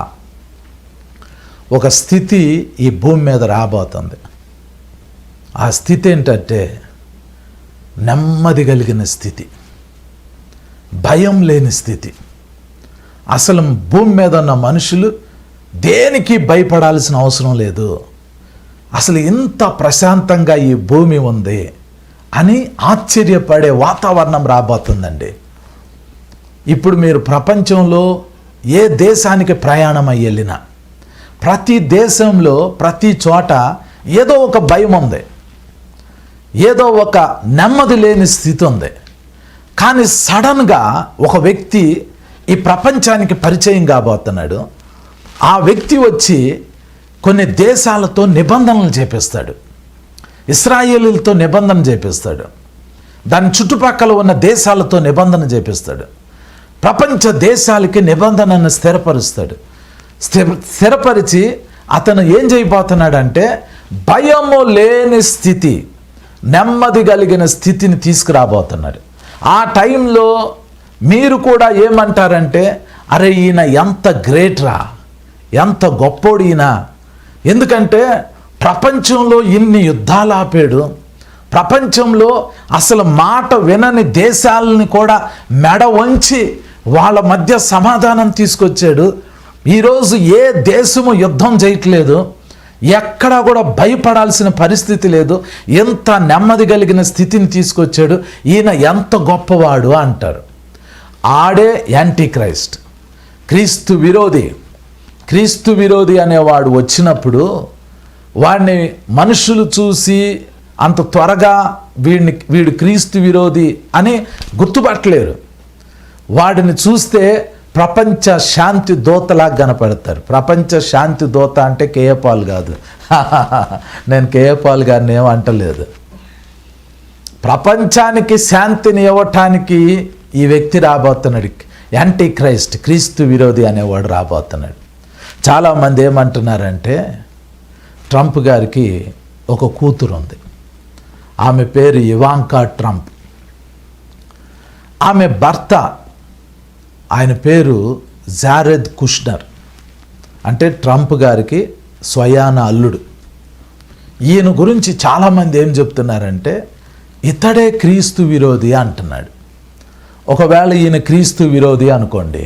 ఒక స్థితి ఈ భూమి మీద రాబోతుంది. ఆ స్థితి ఏంటంటే నెమ్మది కలిగిన స్థితి, భయం లేని స్థితి. అసలు భూమి మీద ఉన్న మనుషులు దేనికి భయపడాల్సిన అవసరం లేదు. అసలు ఇంత ప్రశాంతంగా ఈ భూమి ఉంది అని ఆశ్చర్యపడే వాతావరణం రాబోతుందండి. ఇప్పుడు మీరు ప్రపంచంలో ఏ దేశానికి ప్రయాణం అయ్యి వెళ్ళినా, ప్రతి దేశంలో ప్రతి చోట ఏదో ఒక భయం ఉంది, ఏదో ఒక నెమ్మది లేని స్థితి ఉంది. కానీ సడన్గా ఒక వ్యక్తి ఈ ప్రపంచానికి పరిచయం కాబోతున్నాడు. ఆ వ్యక్తి వచ్చి కొన్ని దేశాలతో నిబంధనలు చేపిస్తాడు. ఇశ్రాయేలీలతో నిబంధన చేపిస్తాడు, దాని చుట్టుపక్కల ఉన్న దేశాలతో నిబంధన చేపిస్తాడు, ప్రపంచ దేశాలకి నిబంధనను స్థిరపరుస్తాడు. స్థిరపరిచి అతను ఏం చేయబోతున్నాడంటే భయము లేని స్థితి, నెమ్మది కలిగిన స్థితిని తీసుకురాబోతున్నాడు. ఆ టైంలో మీరు కూడా ఏమంటారంటే, అరే ఈయన ఎంత గ్రేట్రా, ఎంత గొప్పోడు ఈయన. ఎందుకంటే ప్రపంచంలో ఇన్ని యుద్ధాలు ఆపాడు, ప్రపంచంలో అసలు మాట వినని దేశాలని కూడా మెడ వంచి వాళ్ళ మధ్య సమాధానం తీసుకొచ్చాడు. ఈరోజు ఏ దేశము యుద్ధం చేయట్లేదు, ఎక్కడా కూడా భయపడాల్సిన పరిస్థితి లేదు. ఎంత నెమ్మది కలిగిన స్థితిని తీసుకొచ్చాడు, ఈయన ఎంత గొప్పవాడు అంటారు. ఆడే యాంటీ క్రైస్ట్, క్రీస్తు విరోధి. క్రీస్తు విరోధి అనేవాడు వచ్చినప్పుడు వాడిని మనుషులు చూసి అంత త్వరగా వీడు క్రీస్తు విరోధి అని గుర్తుపట్టలేరు. వాడిని చూస్తే ప్రపంచ శాంతి దూతలాగా కనపడతారు. ప్రపంచ శాంతి దూత అంటే కేఏ పాల్ కాదు. నేను కేఏ పాల్ గారిని ఏమంటలేదు. ప్రపంచానికి శాంతిని ఇవ్వటానికి ఈ వ్యక్తి రాబోతున్నాడు. యాంటీ క్రైస్ట్, క్రీస్తు విరోధి అనేవాడు రాబోతున్నాడు. చాలామంది ఏమంటున్నారంటే ట్రంప్ గారికి ఒక కూతురు ఉంది, ఆమె పేరు ఇవాంకా ట్రంప్. ఆమె భర్త, ఆయన పేరు జారెద్ కుష్నర్, అంటే ట్రంప్ గారికి స్వయాన అల్లుడు. ఈయన గురించి చాలామంది ఏం చెప్తున్నారంటే ఇతడే క్రీస్తు విరోధి అంటున్నాడు. ఒకవేళ ఈయన క్రీస్తు విరోధి అనుకోండి,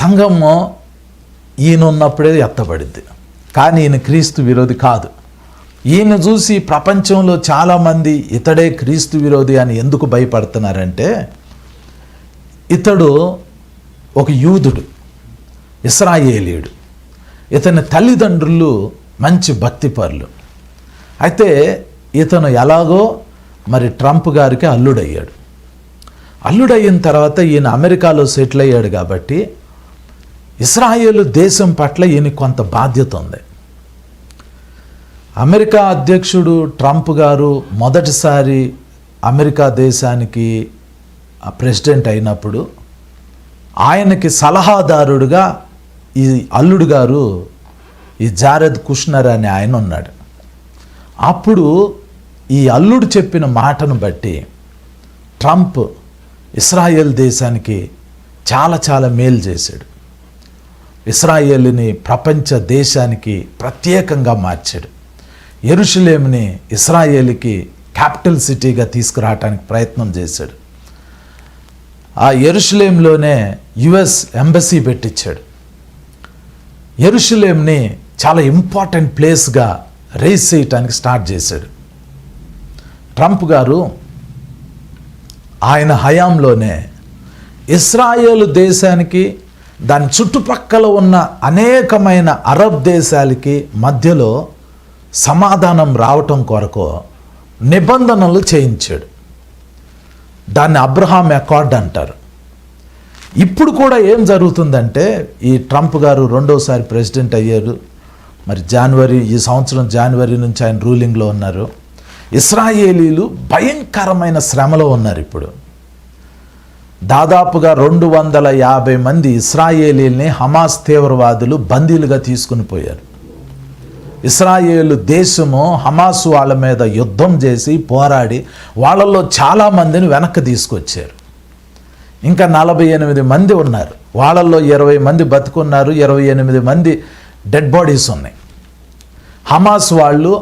సంఘము ఈయన ఉన్నప్పుడే ఎత్తబడిద్ది. కానీ ఈయన క్రీస్తు విరోధి కాదు. ఈయన చూసి ప్రపంచంలో చాలామంది ఇతడే క్రీస్తు విరోధి అని ఎందుకు భయపడుతున్నారంటే, ఇతడు ఒక యూదుడు, ఇశ్రాయేలీయుడు. ఇతని తల్లిదండ్రులు మంచి భక్తిపరులు. అయితే ఇతను ఎలాగో మరి ట్రంప్ గారికి అల్లుడయ్యాడు. అల్లుడయిన తర్వాత ఈయన అమెరికాలో సెటిల్ అయ్యాడు కాబట్టి ఇశ్రాయేలు దేశం పట్ల ఈయన కొంత బాధ్యత ఉంది. అమెరికా అధ్యక్షుడు ట్రంప్ గారు మొదటిసారి అమెరికా దేశానికి ప్రెసిడెంట్ అయినప్పుడు ఆయనకి సలహాదారుడుగా ఈ అల్లుడు గారు ఈ జారెద్ కుష్నర్ అనే ఆయన ఉన్నాడు. అప్పుడు ఈ అల్లుడు చెప్పిన మాటను బట్టి ట్రంప్ ఇశ్రాయేల్ దేశానికి చాలా చాలా మేలు చేశాడు. ఇశ్రాయేలుని ప్రపంచ దేశానికి ప్రత్యేకంగా మార్చాడు. యెరూషలేముని ఇశ్రాయేలుకి క్యాపిటల్ సిటీగా తీసుకురావడానికి ప్రయత్నం చేశాడు. ఆ యెరూషలేంలోనే యుఎస్ ఎంబసీ పెట్టించాడు. యెరూషలేంని చాలా ఇంపార్టెంట్ ప్లేస్గా రేస్ చేయటానికి స్టార్ట్ చేశాడు. ట్రంప్ గారు ఆయన హయాంలోనే ఇశ్రాయేలు దేశానికి దాని చుట్టుపక్కల ఉన్న అనేకమైన అరబ్ దేశాలకి మధ్యలో సమాధానం రావటం కొరకు నిబంధనలు చేయించాడు. దాన్ని అబ్రహాం అకార్డ్ అంటారు. ఇప్పుడు కూడా ఏం జరుగుతుందంటే, ఈ ట్రంప్ గారు రెండోసారి ప్రెసిడెంట్ అయ్యారు. మరి ఈ సంవత్సరం జనవరి నుంచి ఆయన రూలింగ్లో ఉన్నారు. ఇశ్రాయేలీలు భయంకరమైన శ్రమలో ఉన్నారు. ఇప్పుడు దాదాపుగా 250 మంది ఇశ్రాయేలీల్ని హమాస్ తీవ్రవాదులు బందీలుగా తీసుకుని పోయారు. ఇశ్రాయేలు దేశము హమాస్ వాళ్ళ మీద యుద్ధం చేసి పోరాడి వాళ్ళల్లో చాలామందిని వెనక్కి తీసుకొచ్చారు. ఇంకా 48 మంది ఉన్నారు. వాళ్ళల్లో 20 మంది బతుకున్నారు, 28 మంది డెడ్ బాడీస్ ఉన్నాయి. హమాస్ వాళ్ళు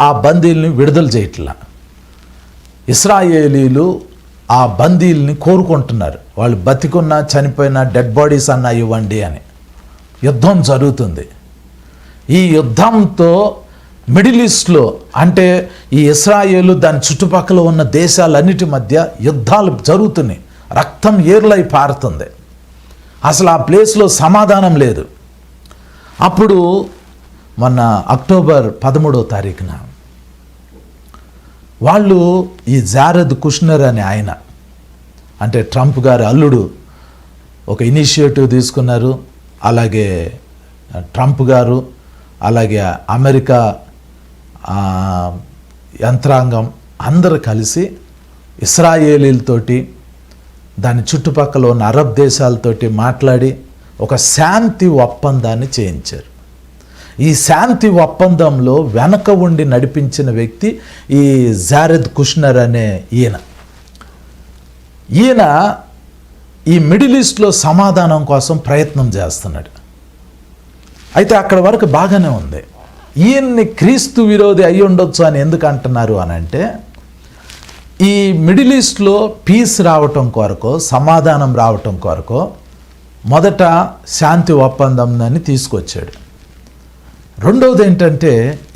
ఆ బందీల్ని విడుదల చేయట్లా. ఇశ్రాయేలీలు ఆ బందీల్ని కోరుకుంటున్నారు, వాళ్ళు బతికున్నా చనిపోయినా డెడ్ బాడీస్ అన్నా ఇవ్వండి అని. యుద్ధం జరుగుతుంది. ఈ యుద్ధంతో మిడిల్ ఈస్ట్లో, అంటే ఈ ఇశ్రాయేలు దాని చుట్టుపక్కల ఉన్న దేశాలన్నిటి మధ్య యుద్ధాలు జరుగుతున్నాయి. రక్తం ఏర్లై పారుతుంది. అసలు ఆ ప్లేస్లో సమాధానం లేదు. అప్పుడు మొన్న అక్టోబర్ 13వ తారీఖున వాళ్ళు ఈ జారెద్ కుష్నర్ అనే ఆయన, అంటే ట్రంప్ గారి అల్లుడు, ఒక ఇనిషియేటివ్ తీసుకున్నారు. అలాగే ట్రంప్ గారు, అలాగే అమెరికా యంత్రాంగం అందరూ కలిసి ఇశ్రాయేలీలతోటి దాని చుట్టుపక్కల ఉన్న అరబ్ దేశాలతోటి మాట్లాడి ఒక శాంతి ఒప్పందాన్ని చేయించారు. ఈ శాంతి ఒప్పందంలో వెనక ఉండి నడిపించిన వ్యక్తి ఈ జారెద్ కుష్నర్ అనే ఈయన ఈ మిడిల్ ఈస్ట్లో సమాధానం కోసం ప్రయత్నం చేస్తున్నాడు. అయితే అక్కడ వరకు బాగానే ఉంది. ఈయన్ని క్రీస్తు విరోధి అయి ఉండొచ్చు అని ఎందుకు అంటున్నారు అని అంటే, ఈ మిడిల్ ఈస్ట్లో పీస్ రావటం కొరకు, సమాధానం రావటం కొరకు మొదట శాంతి ఒప్పందం అని తీసుకొచ్చాడు. రెండవది ఏంటంటే,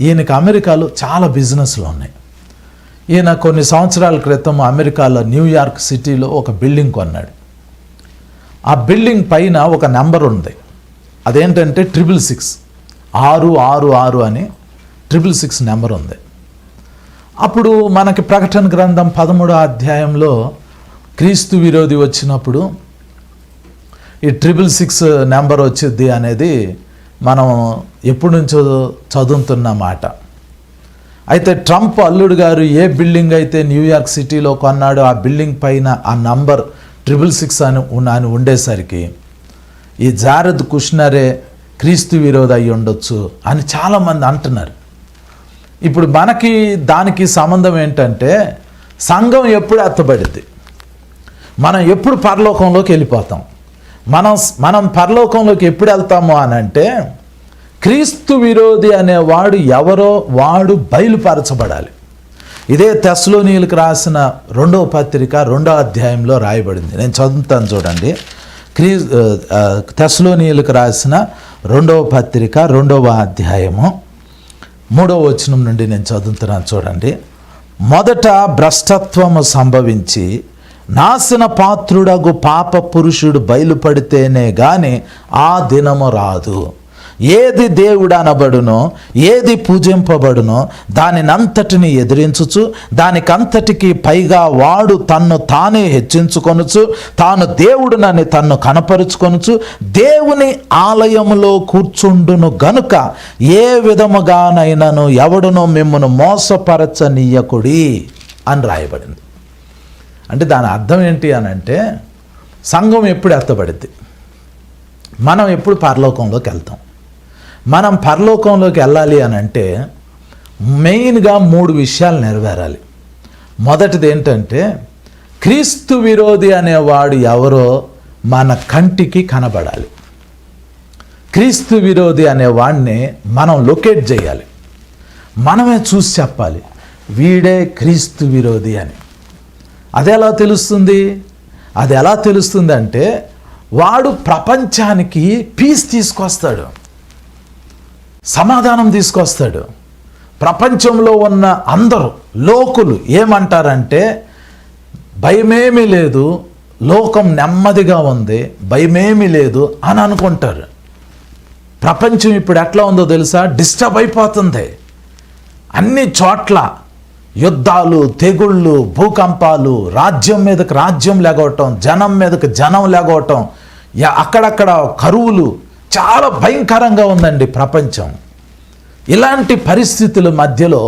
ఈయనకి అమెరికాలో చాలా బిజినెస్లు ఉన్నాయి. ఈయన కొన్ని సంవత్సరాల క్రితం అమెరికాలో న్యూయార్క్ సిటీలో ఒక బిల్డింగ్ కొన్నాడు. ఆ బిల్డింగ్ పైన ఒక నెంబర్ ఉంది. అదేంటంటే 666 666 అని 666 నెంబర్ ఉంది. అప్పుడు మనకి ప్రకటన గ్రంథం 13వ అధ్యాయంలో క్రీస్తు విరోధి వచ్చినప్పుడు ఈ 666 నెంబర్ వచ్చింది అనేది మనం ఎప్పటి నుంచో చదువుతున్న మాట. అయితే ట్రంప్ అల్లుడు గారు ఏ బిల్డింగ్ అయితే న్యూయార్క్ సిటీలో కొన్నాడో ఆ బిల్డింగ్ పైన ఆ నంబర్ 666 అని ఉండేసరికి ఈ జారెద్ కుష్నరే క్రీస్తు విరోధి అయి ఉండొచ్చు అని చాలామంది అంటున్నారు. ఇప్పుడు మనకి దానికి సంబంధం ఏంటంటే, సంఘం ఎప్పుడు ఎత్తబడిద్ది, మనం ఎప్పుడు పరలోకంలోకి వెళ్ళిపోతాం. మనం పరలోకంలోకి ఎప్పుడు వెళ్తాము అని అంటే, క్రీస్తు విరోధి అనేవాడు ఎవరో వాడు బయలుపరచబడాలి. ఇదే తెస్సలోనీయులకు రాసిన 2వ పత్రిక 2వ అధ్యాయంలో రాయబడింది. నేను చదువుతాను చూడండి. తెస్సలోనీయులకు రాసిన రెండవ పత్రిక 2వ అధ్యాయము 3వ వచనం నుండి నేను చదువుతున్నాను చూడండి. మొదట భ్రష్టత్వము సంభవించి నాశన పాత్రుడగు పాప పురుషుడు బయలుపడితేనే గాని ఆ దినము రాదు. ఏది దేవుడు అనబడునో, ఏది పూజింపబడునో దానినంతటిని ఎదిరించుచు దానికంతటికి పైగా వాడు తన్ను తానే హెచ్చించుకొనుచు తాను దేవుడునని తన్ను కనపరుచుకొనుచు దేవుని ఆలయములో కూర్చుండును గనుక ఏ విధముగానైనాను ఎవడునో మిమ్మును మోసపరచనీయకుడి అని రాయబడింది. అంటే దాని అర్థం ఏంటి అనంటే, సంఘం ఎప్పుడు ఎత్తబడింది, మనం ఎప్పుడు పరలోకంలోకి వెళ్తాం. మనం పరలోకంలోకి వెళ్ళాలి అని అంటే మెయిన్గా 3 విషయాలు నెరవేరాలి. మొదటిది ఏంటంటే, క్రీస్తు విరోధి అనేవాడు ఎవరో మన కంటికి కనబడాలి. క్రీస్తు విరోధి అనేవాడిని మనం లొకేట్ చేయాలి. మనమే చూసి చెప్పాలి వీడే క్రీస్తు విరోధి అని. అది ఎలా తెలుస్తుంది? అది ఎలా తెలుస్తుంది అంటే, వాడు ప్రపంచానికి పీస్ తీసుకొస్తాడు, సమాధానం తీసుకొస్తాడు. ప్రపంచంలో ఉన్న అందరూ లోకులు ఏమంటారంటే, భయమేమీ లేదు, లోకం నెమ్మదిగా ఉంది, భయమేమీ లేదు అని అనుకుంటారు. ప్రపంచం ఇప్పుడు ఎట్లా ఉందో తెలుసా? డిస్టర్బ్ అయిపోతుంది. అన్ని చోట్ల యుద్ధాలు, తెగుళ్ళు, భూకంపాలు, రాజ్యం మీదకి రాజ్యం లేగవటం, జనం మీదకి జనం లేగవటం, అక్కడక్కడ కరువులు, చాలా భయంకరంగా ఉందండి ప్రపంచం. ఇలాంటి పరిస్థితుల మధ్యలో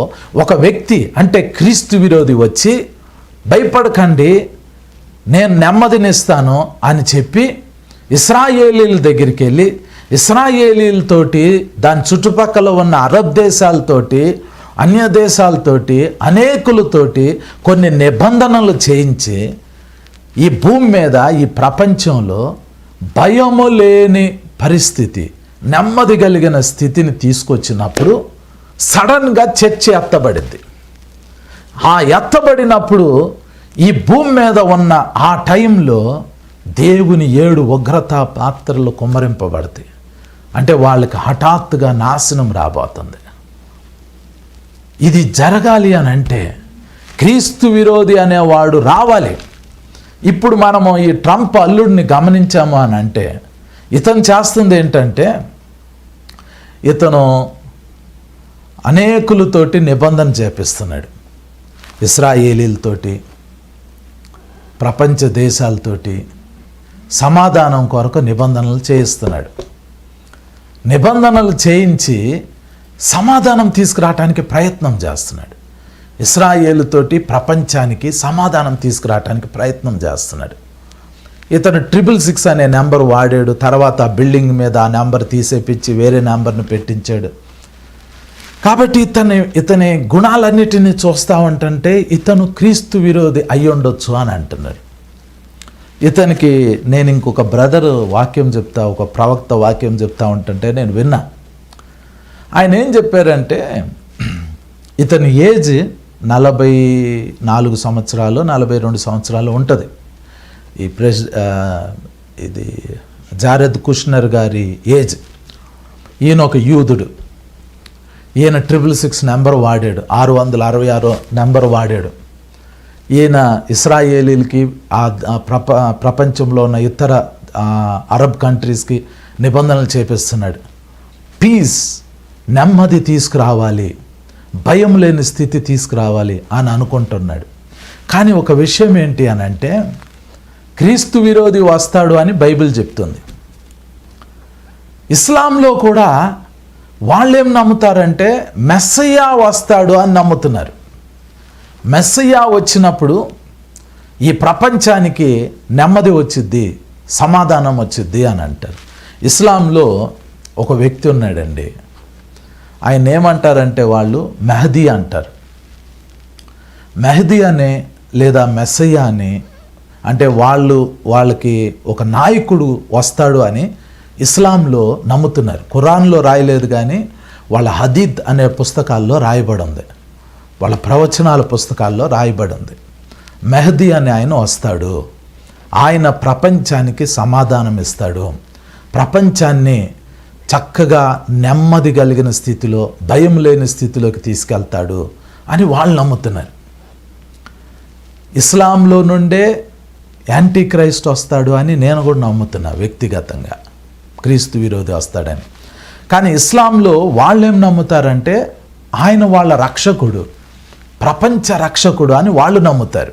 ఒక వ్యక్తి అంటే క్రీస్తు విరోధి వచ్చి, భయపడకండి నేను నెమ్మదినిస్తాను అని చెప్పి ఇశ్రాయేలీల దగ్గరికి వెళ్ళి, ఇశ్రాయేలీలతోటి దాని చుట్టుపక్కల ఉన్న అరబ్ దేశాలతోటి, అన్య దేశాలతోటి, అనేకులతోటి కొన్ని నిబంధనలు చేయించి ఈ భూమి మీద, ఈ ప్రపంచంలో భయము లేని పరిస్థితి, నెమ్మది కలిగిన స్థితిని తీసుకొచ్చినప్పుడు సడన్గా చర్చ ఎత్తబడింది. ఆ ఎత్తబడినప్పుడు ఈ భూమి మీద ఉన్న ఆ టైంలో దేవుని 7 ఉగ్రతా పాత్రలు కుమ్మరింపబడతాయి. అంటే వాళ్ళకి హఠాత్తుగా నాశనం రాబోతుంది. ఇది జరగాలి అని అంటే క్రీస్తు విరోధి అనేవాడు రావాలి. ఇప్పుడు మనము ఈ ట్రంప్ అల్లుడిని గమనించాము అని అంటే, ఇతను చేస్తుంది ఏంటంటే, ఇతను అనేకులతోటి నిబంధన చేపిస్తున్నాడు. ఇశ్రాయేలీలతోటి, ప్రపంచ దేశాలతోటి సమాధానం కొరకు నిబంధనలు చేయిస్తున్నాడు. నిబంధనలు చేయించి సమాధానం తీసుకురావటానికి ప్రయత్నం చేస్తున్నాడు. ఇశ్రాయేలుతోటి ప్రపంచానికి సమాధానం తీసుకురావటానికి ప్రయత్నం చేస్తున్నాడు. ఇతను 666 అనే నెంబర్ వాడాడు. తర్వాత బిల్డింగ్ మీద ఆ నెంబర్ తీసేపించి వేరే నెంబర్ని పెట్టించాడు. కాబట్టి ఇతని గుణాలన్నిటినీ చూస్తూ ఉంటుంటే ఇతను క్రీస్తు విరోధి అయి ఉండొచ్చు అని అంటున్నాడు. ఇతనికి నేను ఇంకొక బ్రదర్ వాక్యం చెప్తా, ఒక ప్రవక్త వాక్యం చెప్తా ఉంటుంటే నేను విన్నా. ఆయన ఏం చెప్పారంటే, ఇతని ఏజ్ 44 సంవత్సరాలు 42 సంవత్సరాలు ఉంటుంది. ఈ ఇది జారెద్ కుష్నర్ గారి ఏజ్. ఈయన ఒక యూదుడు. ఈయన 666 నెంబర్ వాడాడు, 666 నెంబర్ వాడాడు. ఈయన ఇశ్రాయేలీలకి ప్రపంచంలో ఉన్న ఇతర అరబ్ కంట్రీస్కి నిబంధనలు చేపిస్తున్నాడు. పీస్, నెమ్మది తీసుకురావాలి, భయం లేని స్థితి తీసుకురావాలి అని అనుకుంటున్నాడు. కానీ ఒక విషయం ఏంటి అని అంటే, క్రీస్తు విరోధి వస్తాడు అని బైబిల్ చెప్తుంది. ఇస్లాంలో కూడా వాళ్ళేం నమ్ముతారంటే మెస్సయ్యా వస్తాడు అని నమ్ముతున్నారు. మెస్సయ్యా వచ్చినప్పుడు ఈ ప్రపంచానికి నెమ్మది వచ్చిద్ది, సమాధానం వచ్చిద్ది అని అంటారు. ఇస్లాంలో ఒక వ్యక్తి ఉన్నాడండి, ఆయన ఏమంటారంటే వాళ్ళు మెహదీ అంటారు. మెహదీ అనే లేదా మెస్సయ్యా అని అంటే వాళ్ళకి ఒక నాయకుడు వస్తాడు అని ఇస్లాంలో నమ్ముతున్నారు. ఖురాన్లో రాయలేదు కానీ వాళ్ళ హదీద్ అనే పుస్తకాల్లో రాయబడి ఉంది, వాళ్ళ ప్రవచనాల పుస్తకాల్లో రాయబడి ఉంది. మెహదీ అనే ఆయన వస్తాడు, ఆయన ప్రపంచానికి సమాధానం ఇస్తాడు, ప్రపంచాన్ని చక్కగా నెమ్మది కలిగిన స్థితిలో, భయం లేని స్థితిలోకి తీసుకెళ్తాడు అని వాళ్ళు నమ్ముతున్నారు. ఇస్లాంలో నుండే యాంటీ క్రైస్ట్ వస్తాడు అని నేను కూడా నమ్ముతున్నా వ్యక్తిగతంగా, క్రీస్తు విరోధి వస్తాడని. కానీ ఇస్లాంలో వాళ్ళు ఏం నమ్ముతారంటే ఆయన వాళ్ళ రక్షకుడు, ప్రపంచ రక్షకుడు అని వాళ్ళు నమ్ముతారు.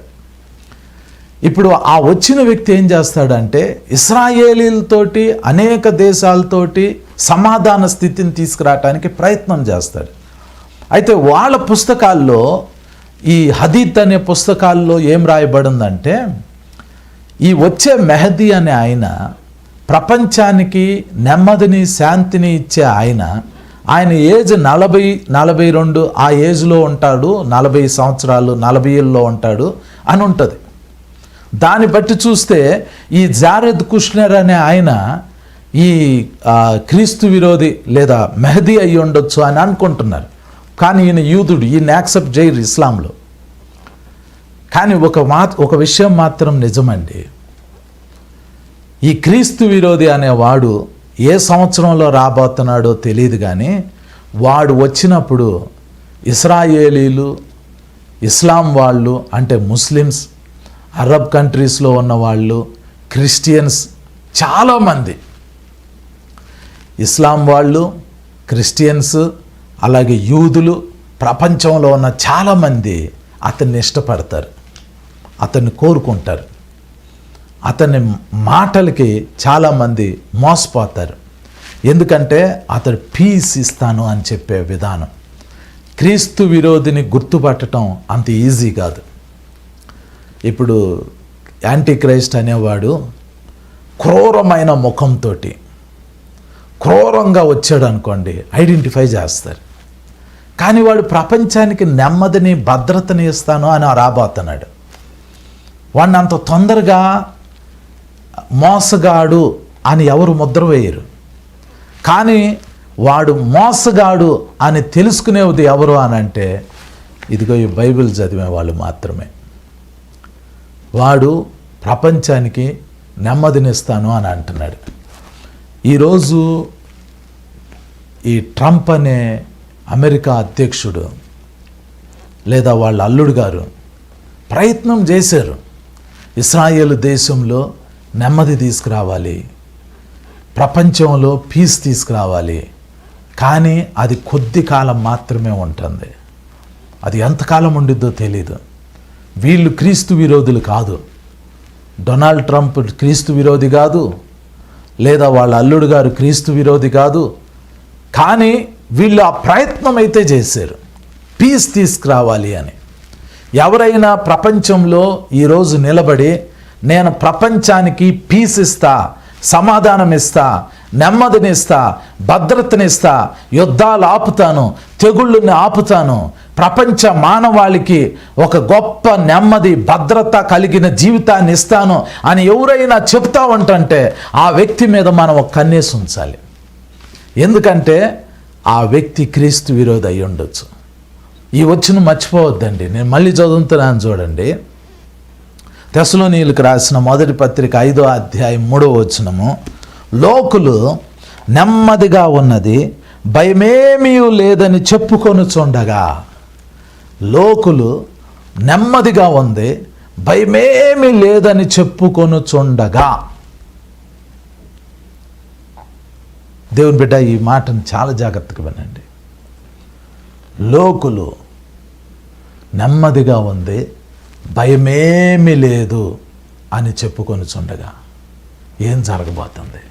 ఇప్పుడు ఆ వచ్చిన వ్యక్తి ఏం చేస్తాడంటే ఇశ్రాయేలీలతోటి, అనేక దేశాలతోటి సమాధాన స్థితిని తీసుకురావటానికి ప్రయత్నం చేస్తాడు. అయితే వాళ్ళ పుస్తకాల్లో, ఈ హదీత్ అనే పుస్తకాల్లో ఏం రాయబడిందంటే ఈ వచ్చే మెహదీ అనే ఆయన ప్రపంచానికి నెమ్మదిని, శాంతిని ఇచ్చే ఆయన ఏజ్ 40-42 ఆ ఏజ్లో ఉంటాడు, 40 సంవత్సరాలు 40 ఉంటాడు అని ఉంటుంది. దాన్ని బట్టి చూస్తే ఈ జారెద్ కుష్నర్ అనే ఆయన ఈ క్రీస్తు విరోధి లేదా మెహదీ అయ్యి ఉండొచ్చు అని అనుకుంటున్నారు. కానీ ఈయన యూదుడు, ఈయన యాక్సెప్ట్ చేయరు ఇస్లాంలో. కానీ ఒక విషయం మాత్రం నిజమండి, ఈ క్రీస్తు విరోధి అనేవాడు ఏ సంవత్సరంలో రాబోతున్నాడో తెలియదు. కానీ వాడు వచ్చినప్పుడు ఇశ్రాయేలీలు, ఇస్లాం వాళ్ళు అంటే ముస్లిమ్స్, అరబ్ కంట్రీస్లో ఉన్నవాళ్ళు, క్రిస్టియన్స్ చాలామంది, ఇస్లాం వాళ్ళు, క్రిస్టియన్స్, అలాగే యూదులు, ప్రపంచంలో ఉన్న చాలామంది అతన్ని ఇష్టపడతారు, అతన్ని కోరుకుంటారు. అతని మాటలకి చాలామంది మోసపోతారు. ఎందుకంటే అతడు పీస్ ఇస్తాను అని చెప్పే విధానం. క్రీస్తు విరోధిని గుర్తుపట్టడం అంత ఈజీ కాదు. ఇప్పుడు యాంటీ క్రైస్ట్ అనేవాడు క్రూరమైన ముఖంతో క్రూరంగా వచ్చాడు అనుకోండి, ఐడెంటిఫై చేస్తారు. కానీ వాడు ప్రపంచానికి నెమ్మదిని, భద్రతని ఇస్తాను అని రాబోతున్నాడు. వాడిని అంత తొందరగా మోసగాడు అని ఎవరు ముద్ర వేయరు. కానీ వాడు మోసగాడు అని తెలుసుకునేది ఎవరు అని అంటే ఇదిగో ఈ బైబిల్ చదివే వాళ్ళు మాత్రమే. వాడు ప్రపంచానికి నెమ్మదినిస్తాను అని అంటున్నాడు. ఈరోజు ఈ ట్రంప్ అనే అమెరికా అధ్యక్షుడు లేదా వాళ్ళ అల్లుడు గారు ప్రయత్నం చేశారు, ఇశ్రాయేలు దేశంలో నెమ్మది తీసుకురావాలి, ప్రపంచంలో పీస్ తీసుకురావాలి. కానీ అది కొద్ది కాలం మాత్రమే ఉంటుంది. అది ఎంతకాలం ఉండిద్దో తెలీదు. వీళ్ళు క్రీస్తు విరోధులు కాదు, డొనాల్డ్ ట్రంప్ క్రీస్తు విరోధి కాదు, లేదా వాళ్ళ అల్లుడు గారు క్రీస్తు విరోధి కాదు. కానీ వీళ్ళు ఆ ప్రయత్నం అయితే చేశారు, పీస్ తీసుకురావాలి అని. ఎవరైనా ప్రపంచంలో ఈరోజు నిలబడి నేను ప్రపంచానికి పీస్ ఇస్తా, సమాధానం ఇస్తా, నెమ్మదినిస్తా, భద్రతనిస్తా, యుద్ధాలు ఆపుతాను, తెగుళ్ళని ఆపుతాను, ప్రపంచ మానవాళికి ఒక గొప్ప నెమ్మది, భద్రత కలిగిన జీవితాన్ని ఇస్తాను అని ఎవరైనా చెప్తా ఉంటుంటే ఆ వ్యక్తి మీద మనం ఒక కన్నేసి ఉంచాలి. ఎందుకంటే ఆ వ్యక్తి క్రీస్తు విరోధి అయి ఉండొచ్చు. ఈ వచ్చిన మర్చిపోవద్దండి. నేను మళ్ళీ చదువుతున్నాను చూడండి. తెస్సలోనీయులకు రాసిన మొదటి పత్రిక 5వ అధ్యాయం 3వ వచనము, లోకులు నెమ్మదిగా ఉన్నది భయమేమీ లేదని చెప్పుకొనుచుండగా. లోకులు నెమ్మదిగా ఉంది, భయమేమీ లేదని చెప్పుకొనుచుండగా. దేవుని బిడ్డ ఈ మాటను చాలా జాగ్రత్తగా వినండి. లోకులు నెమ్మదిగా ఉంది, భయమేమీ లేదు అని చెప్పుకొనుచుండగా ఏం జరగబోతుంది?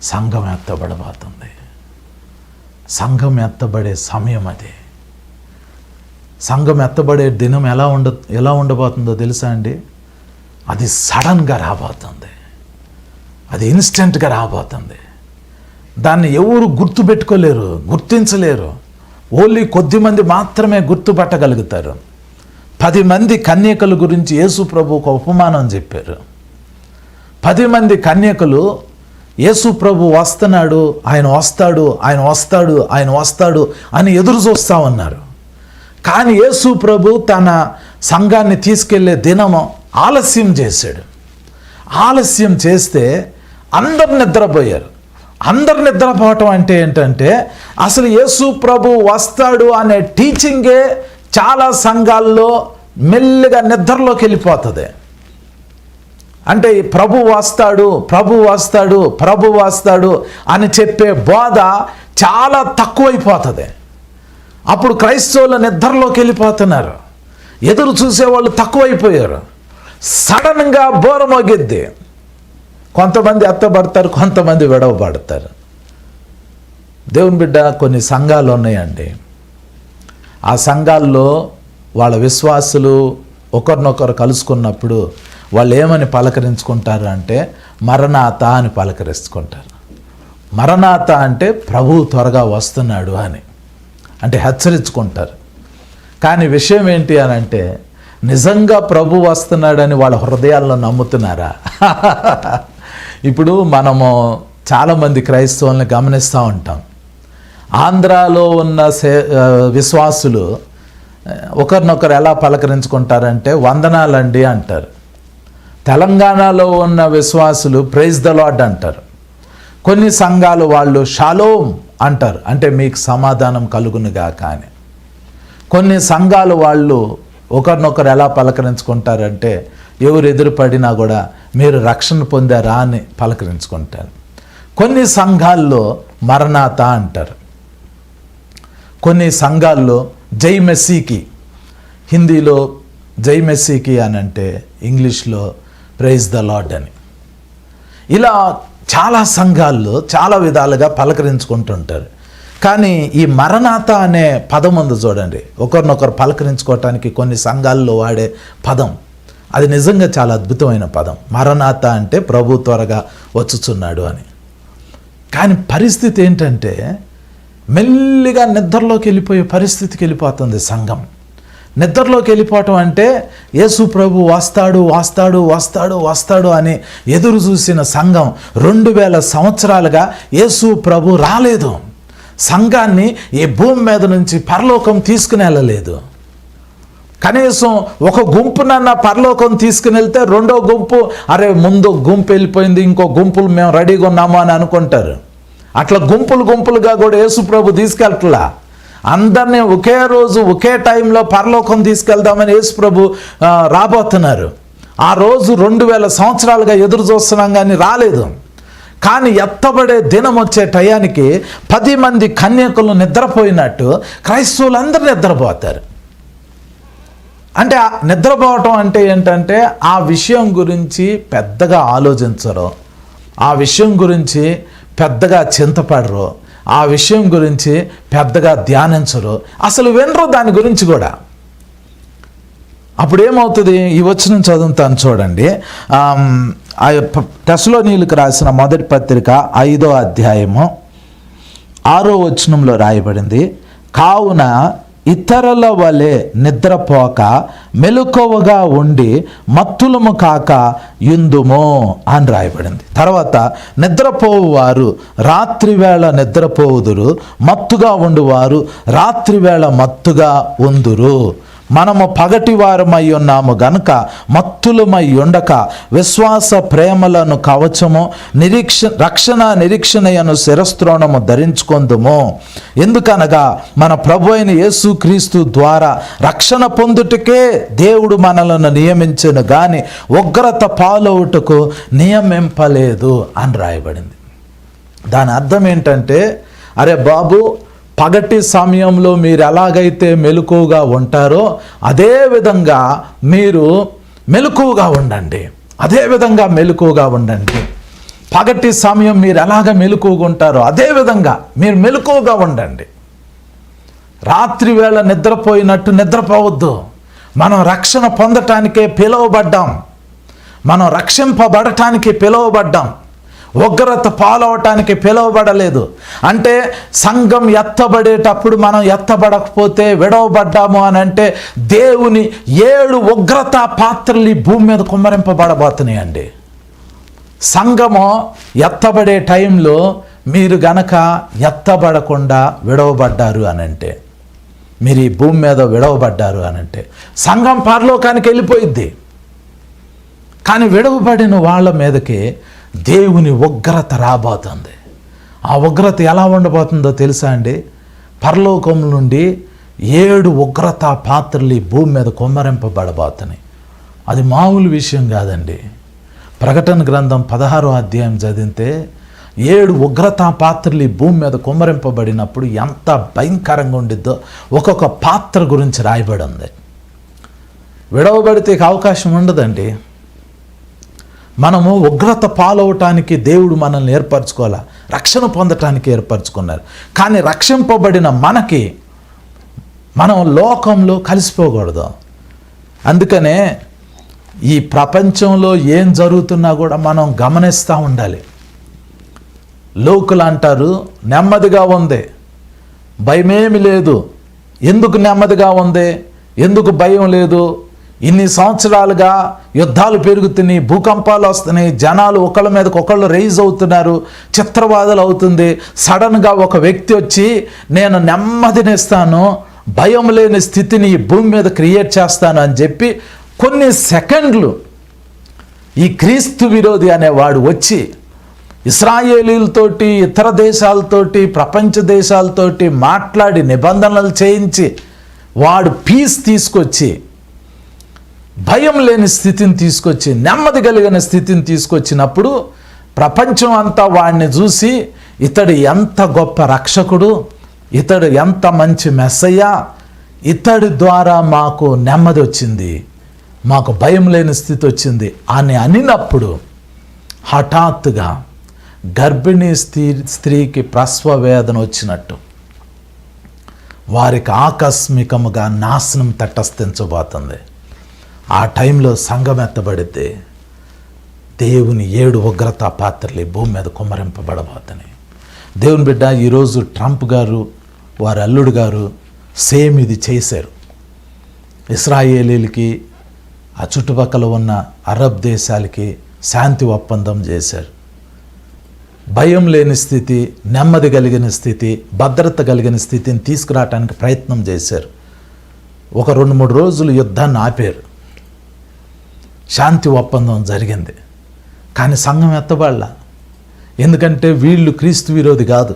సంఘం ఎత్తబడబోతుంది. సంఘం ఎత్తబడే సమయం అది. సంఘం ఎత్తబడే దినం ఎలా ఉండబోతుందో తెలుసా అండి? అది సడన్గా రాబోతుంది, అది ఇన్స్టెంట్గా రాబోతుంది. దాన్ని ఎవరు గుర్తుపెట్టుకోలేరు, గుర్తించలేరు. ఓన్లీ కొద్దిమంది మాత్రమే గుర్తుపట్టగలుగుతారు. 10 మంది కన్యకల గురించి యేసు ప్రభు ఒక ఉపమానం చెప్పారు. 10 మంది కన్యకలు యేసు ప్రభు వస్తున్నాడు, ఆయన వస్తాడు, ఆయన వస్తాడు, ఆయన వస్తాడు అని ఎదురు చూస్తూ ఉన్నారు. కానీ యేసు ప్రభు తన సంఘాన్ని తీసుకెళ్లే దినము ఆలస్యం చేశాడు. ఆలస్యం చేస్తే అందరు నిద్రపోయారు. అందరు నిద్రపోవటం అంటే ఏంటంటే అసలు యేసు ప్రభు వస్తాడు అనే టీచింగే చాలా సంఘాల్లో మెల్లిగా నిద్రలోకి వెళ్ళిపోతుంది. అంటే ప్రభు వస్తాడు, ప్రభు వస్తాడు, ప్రభు వస్తాడు అని చెప్పే బోధ చాలా తక్కువైపోతుంది. అప్పుడు క్రైస్తవులు నిద్రలోకి వెళ్ళిపోతున్నారు, ఎదురు చూసేవాళ్ళు తక్కువైపోయారు. సడన్గా బోరమోగిద్ది, కొంతమంది ఎత్తబడతారు, కొంతమంది విడవబడతారు. దేవుని బిడ్డ, కొన్ని సంఘాలు ఉన్నాయండి. ఆ సంఘాల్లో వాళ్ళ విశ్వాసులు ఒకరినొకరు కలుసుకున్నప్పుడు వాళ్ళు ఏమని పలకరించుకుంటారు అంటే మరణాత అని పలకరించుకుంటారు. మరణాత అంటే ప్రభువు త్వరగా వస్తున్నాడు అని, అంటే హెచ్చరించుకుంటారు. కానీ విషయం ఏంటి అని అంటే నిజంగా ప్రభు వస్తున్నాడని వాళ్ళ హృదయాల్లో నమ్ముతున్నారా? ఇప్పుడు మనము చాలామంది క్రైస్తవుల్ని గమనిస్తూ ఉంటాం. ఆంధ్రాలో ఉన్న విశ్వాసులు ఒకరినొకరు ఎలా పలకరించుకుంటారంటే వందనాలండి అంటారు. తెలంగాణలో ఉన్న విశ్వాసులు ప్రైజ్ ద లార్డ్ అంటారు. కొన్ని సంఘాలు వాళ్ళు షాలోమ్ అంటారు, అంటే మీకు సమాధానం కలుగునుగా. కానీ కొన్ని సంఘాలు వాళ్ళు ఒకరినొకరు ఎలా పలకరించుకుంటారంటే ఎవరు ఎదురుపడినా కూడా మీరు రక్షణ పొందారా అని పలకరించుకుంటారు. కొన్ని సంఘాల్లో మరణాత అంటారు. కొన్ని సంఘాల్లో జై మెస్సీకి, హిందీలో జై మెస్సీకి అని అంటే ఇంగ్లీష్లో ప్రైజ్ ద లార్డ్ అని. ఇలా చాలా సంఘాల్లో చాలా విధాలుగా పలకరించుకుంటుంటారు. కానీ ఈ మరణాత అనే పదం ఉంది చూడండి, ఒకరినొకరు పలకరించుకోవటానికి కొన్ని సంఘాల్లో వాడే పదం, అది నిజంగా చాలా అద్భుతమైన పదం. మరణాత అంటే ప్రభు త్వరగా వచ్చుచున్నాడు అని. కానీ పరిస్థితి ఏంటంటే మెల్లిగా నిద్రలోకి వెళ్ళిపోయే పరిస్థితికి వెళ్ళిపోతుంది సంఘం. నిద్రలోకి వెళ్ళిపోవటం అంటే యేసు ప్రభు వస్తాడు వస్తాడు వస్తాడు వస్తాడు అని ఎదురు చూసిన సంఘం 2000 సంవత్సరాలుగా యేసు ప్రభు రాలేదు. సంఘాన్ని ఈ భూమి మీద నుంచి పరలోకం తీసుకుని వెళ్ళలేదు. కనీసం ఒక గుంపునన్నా పరలోకం తీసుకుని వెళ్తే రెండో గుంపు అరే ముందు గుంపు వెళ్ళిపోయింది, ఇంకో గుంపులు మేము రెడీగా ఉన్నాము అని అనుకుంటారు. అట్లా గుంపులుగా కూడా యేసు ప్రభు తీసుకెళ్ళట్లా. అందరినీ ఒకే రోజు ఒకే టైంలో పరలోకం తీసుకెళ్దామని యేసు ప్రభు రాబోతున్నారు. ఆ రోజు 2000 సంవత్సరాలుగా ఎదురు చూస్తున్నాం కానీ రాలేదు. కానీ ఎత్తబడే దినం వచ్చే టయానికి 10 మంది కన్యకులు నిద్రపోయినట్టు క్రైస్తవులందరూ నిద్రపోతారు. అంటే నిద్రపోవటం అంటే ఏంటంటే ఆ విషయం గురించి పెద్దగా ఆలోచించరు, ఆ విషయం గురించి పెద్దగా చింతపడరు, ఆ విషయం గురించి పెద్దగా ధ్యానించరు, అసలు వినరు దాని గురించి కూడా. అప్పుడు ఏమవుతుంది? ఈ వచనం చదువుతాను చూడండి. తెస్సలోనీయులకు రాసిన మొదటి పత్రిక 5వ అధ్యాయము 6వ వచనంలో రాయబడింది, కావున ఇతరుల వలె నిద్రపోక మెలకువగా ఉండి మత్తులము కాక యుందుము అని రాయబడింది. తర్వాత నిద్రపోవువారు రాత్రివేళ నిద్రపోవుదురు, మత్తుగా ఉండువారు రాత్రివేళ మత్తుగా ఉందురు. మనము పగటివారమై ఉన్నాము గనుక మత్తులమై ఉండక విశ్వాస ప్రేమలను కవచము రక్షణ నిరీక్షణయను శిరస్త్రోణము ధరించుకొందుము. ఎందుకనగా మన ప్రభు అయిన యేసుక్రీస్తు ద్వారా రక్షణ పొందుటకే దేవుడు మనలను నియమించెను గాని ఉగ్రత పాలవుటకు నియమింపలేదు అని రాయబడింది. దాని అర్థం ఏంటంటే, అరే బాబు, పగటి సమయంలో మీరు ఎలాగైతే మెలకువగా ఉంటారో అదే విధంగా మీరు మెలకువగా ఉండండి, అదే విధంగా మెలకువగా ఉండండి. పగటి సమయం మీరు ఎలాగ మెలకువగా ఉంటారో అదే విధంగా మీరు మెలకువగా ఉండండి. రాత్రి వేళ నిద్రపోయినట్టు నిద్రపోవద్దు. మనం రక్షణ పొందటానికే పిలువబడ్డాం, మనం రక్షింపబడటానికి పిలువబడ్డాం, ఉగ్రత పాలవటానికి పిలువబడలేదు. అంటే సంఘం ఎత్తబడేటప్పుడు మనం ఎత్తబడకపోతే విడవబడ్డాము అని అంటే దేవుని 7 ఉగ్రత పాత్రలు ఈ భూమి మీద కుమ్మరింపబడబోతున్నాయండి. సంఘము ఎత్తబడే టైంలో మీరు గనక ఎత్తబడకుండా విడవబడ్డారు అనంటే, మీరు ఈ భూమి మీద విడవబడ్డారు అనంటే సంఘం పరలోకానికి వెళ్ళిపోయిద్ది. కానీ విడవబడిన వాళ్ళ మీదకి దేవుని ఉగ్రత రాబోతుంది. ఆ ఉగ్రత ఎలా ఉండబోతుందో తెలుసా అండి? పరలోకం నుండి 7 ఉగ్రత పాత్రలు ఈ భూమి మీద కుమ్మరింపబడబోతున్నాయి. అది మామూలు విషయం కాదండి. ప్రకటన గ్రంథం 16వ అధ్యాయం చదివితే 7 ఉగ్రతా పాత్రలు ఈ భూమి మీద కుమ్మరింపబడినప్పుడు ఎంత భయంకరంగా ఉండిద్దో ఒక్కొక్క పాత్ర గురించి రాయబడి ఉంది. విడవబడితే అవకాశం ఉండదండి. మనము ఉగ్రత పాలవటానికి దేవుడు మనల్ని ఏర్పరచుకోవాలా, రక్షణ పొందటానికి ఏర్పరచుకున్నారు. కానీ రక్షింపబడిన మనకి మనం లోకంలో కలిసిపోకూడదు. అందుకనే ఈ ప్రపంచంలో ఏం జరుగుతున్నా కూడా మనం గమనిస్తూ ఉండాలి. లోకులు అంటారు నెమ్మదిగా ఉంది, భయమేమి లేదు. ఎందుకు నెమ్మదిగా ఉంది, ఎందుకు భయం లేదు? ఇన్ని సంవత్సరాలుగా యుద్ధాలు పెరుగుతున్నాయి, భూకంపాలు వస్తున్నాయి, జనాలు ఒకళ్ళ మీదకి ఒకళ్ళు రైజ్ అవుతున్నారు, చిత్రవాదాలు అవుతుంది. సడన్గా ఒక వ్యక్తి వచ్చి నేను నెమ్మదినిస్తాను, భయం లేని స్థితిని ఈ భూమి మీద క్రియేట్ చేస్తాను అని చెప్పి కొన్ని సెకండ్లు ఈ క్రీస్తు విరోధి అనేవాడు వచ్చి ఇశ్రాయేలీలతోటి, ఇతర దేశాలతోటి, ప్రపంచ దేశాలతోటి మాట్లాడి నిబంధనలు చేయించి వాడు పీస్ తీసుకొచ్చి, భయం లేని స్థితిని తీసుకొచ్చి, నెమ్మది కలిగిన స్థితిని తీసుకొచ్చినప్పుడు ప్రపంచం అంతా వాడిని చూసి ఇతడు ఎంత గొప్ప రక్షకుడు, ఇతడు ఎంత మంచి మెస్సయ్య, ఇతడి ద్వారా మాకు నెమ్మది వచ్చింది, మాకు భయం లేని స్థితి వచ్చింది అని అనినప్పుడు హఠాత్తుగా గర్భిణీ స్త్రీకి ప్రసవ వేదన వచ్చినట్టు వారికి ఆకస్మికముగా నాశనం తటస్థించబోతుంది. ఆ టైంలో సంఘం ఎత్తబడితే దేవుని 7 ఉగ్రతా పాత్రలు ఈ భూమి మీద కుమ్మరింపబడబోతున్నాయి. దేవుని బిడ్డ, ఈరోజు ట్రంప్ గారు వారి అల్లుడు గారు సేమ్ ఇది చేశారు. ఇశ్రాయేలీలకి ఆ చుట్టుపక్కల ఉన్న అరబ్ దేశాలకి శాంతి ఒప్పందం చేశారు. భయం లేని స్థితి, నెమ్మది కలిగిన స్థితి, భద్రత కలిగిన స్థితిని తీసుకురావడానికి ప్రయత్నం చేశారు. ఒక 2-3 రోజులు యుద్ధాన్ని ఆపారు, శాంతి ఒప్పందం జరిగింది. కానీ సంఘం ఎత్తబడలా. ఎందుకంటే వీళ్ళు క్రీస్తు విరోధి కాదు.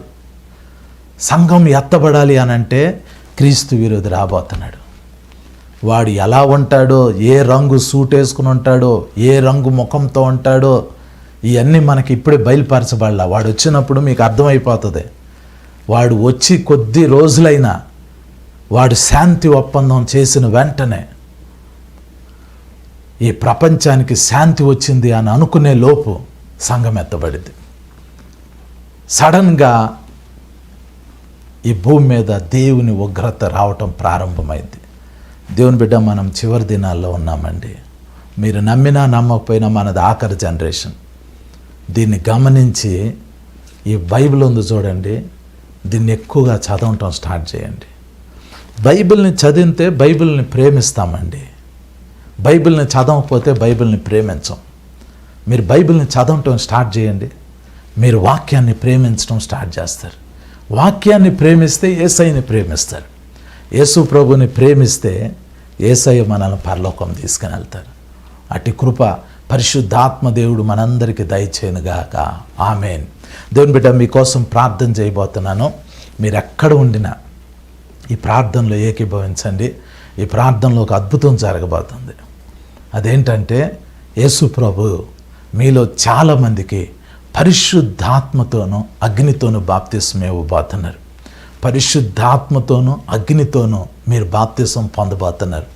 సంఘం ఎత్తబడాలి అనంటే క్రీస్తు విరోధి రాబోతున్నాడు. వాడు ఎలా ఉంటాడో, ఏ రంగు సూట్ వేసుకుని ఉంటాడో, ఏ రంగు ముఖంతో ఉంటాడో, ఇవన్నీ మనకి ఇప్పుడే బయలుపరచబడలా. వాడు వచ్చినప్పుడు మీకు అర్థమైపోతుంది. వాడు వచ్చి కొద్ది రోజులైనా వాడు శాంతి ఒప్పందం చేసిన వెంటనే ఈ ప్రపంచానికి శాంతి వచ్చింది అని అనుకునే లోపు సంఘం ఎత్తబడింది. సడన్గా ఈ భూమి మీద దేవుని ఉగ్రత రావటం ప్రారంభమైంది. దేవుని బిడ్డ, మనం చివరి దినాల్లో ఉన్నామండి. మీరు నమ్మినా నమ్మకపోయినా మనది ఆఖరి జనరేషన్. దీన్ని గమనించి ఈ బైబిల్ ఉంది చూడండి, దీన్ని ఎక్కువగా చదవటం స్టార్ట్ చేయండి. బైబిల్ని చదివితే బైబిల్ని ప్రేమిస్తామండి. బైబిల్ని చదవకపోతే బైబిల్ని ప్రేమించం. మీరు బైబిల్ని చదవటం స్టార్ట్ చేయండి, మీరు వాక్యాన్ని ప్రేమించడం స్టార్ట్ చేస్తారు. వాక్యాన్ని ప్రేమిస్తే యేసయ్యని ప్రేమిస్తారు. యేసు ప్రభుని ప్రేమిస్తే యేసయ్య మనల్ని పరలోకం తీసుకుని వెళ్తారు. అట్టి కృప పరిశుద్ధాత్మ దేవుడు మనందరికీ దయచేయనుగాక. ఆమేన్. దేవుని బిడ్డ, మీకోసం ప్రార్థన చేయబోతున్నాను. మీరు ఎక్కడ ఉండినా ఈ ప్రార్థనలో ఏకీభవించండి. ఈ ప్రార్థనలో ఒక అద్భుతం జరగబోతుంది. అదేంటంటే యేసు ప్రభు మీలో చాలామందికి పరిశుద్ధాత్మతోనూ అగ్నితోనూ బాప్తిస్మం ఇవ్వబోతున్నారు. పరిశుద్ధాత్మతోనూ అగ్నితోనూ మీరు బాప్తిసం పొందబోతున్నారు.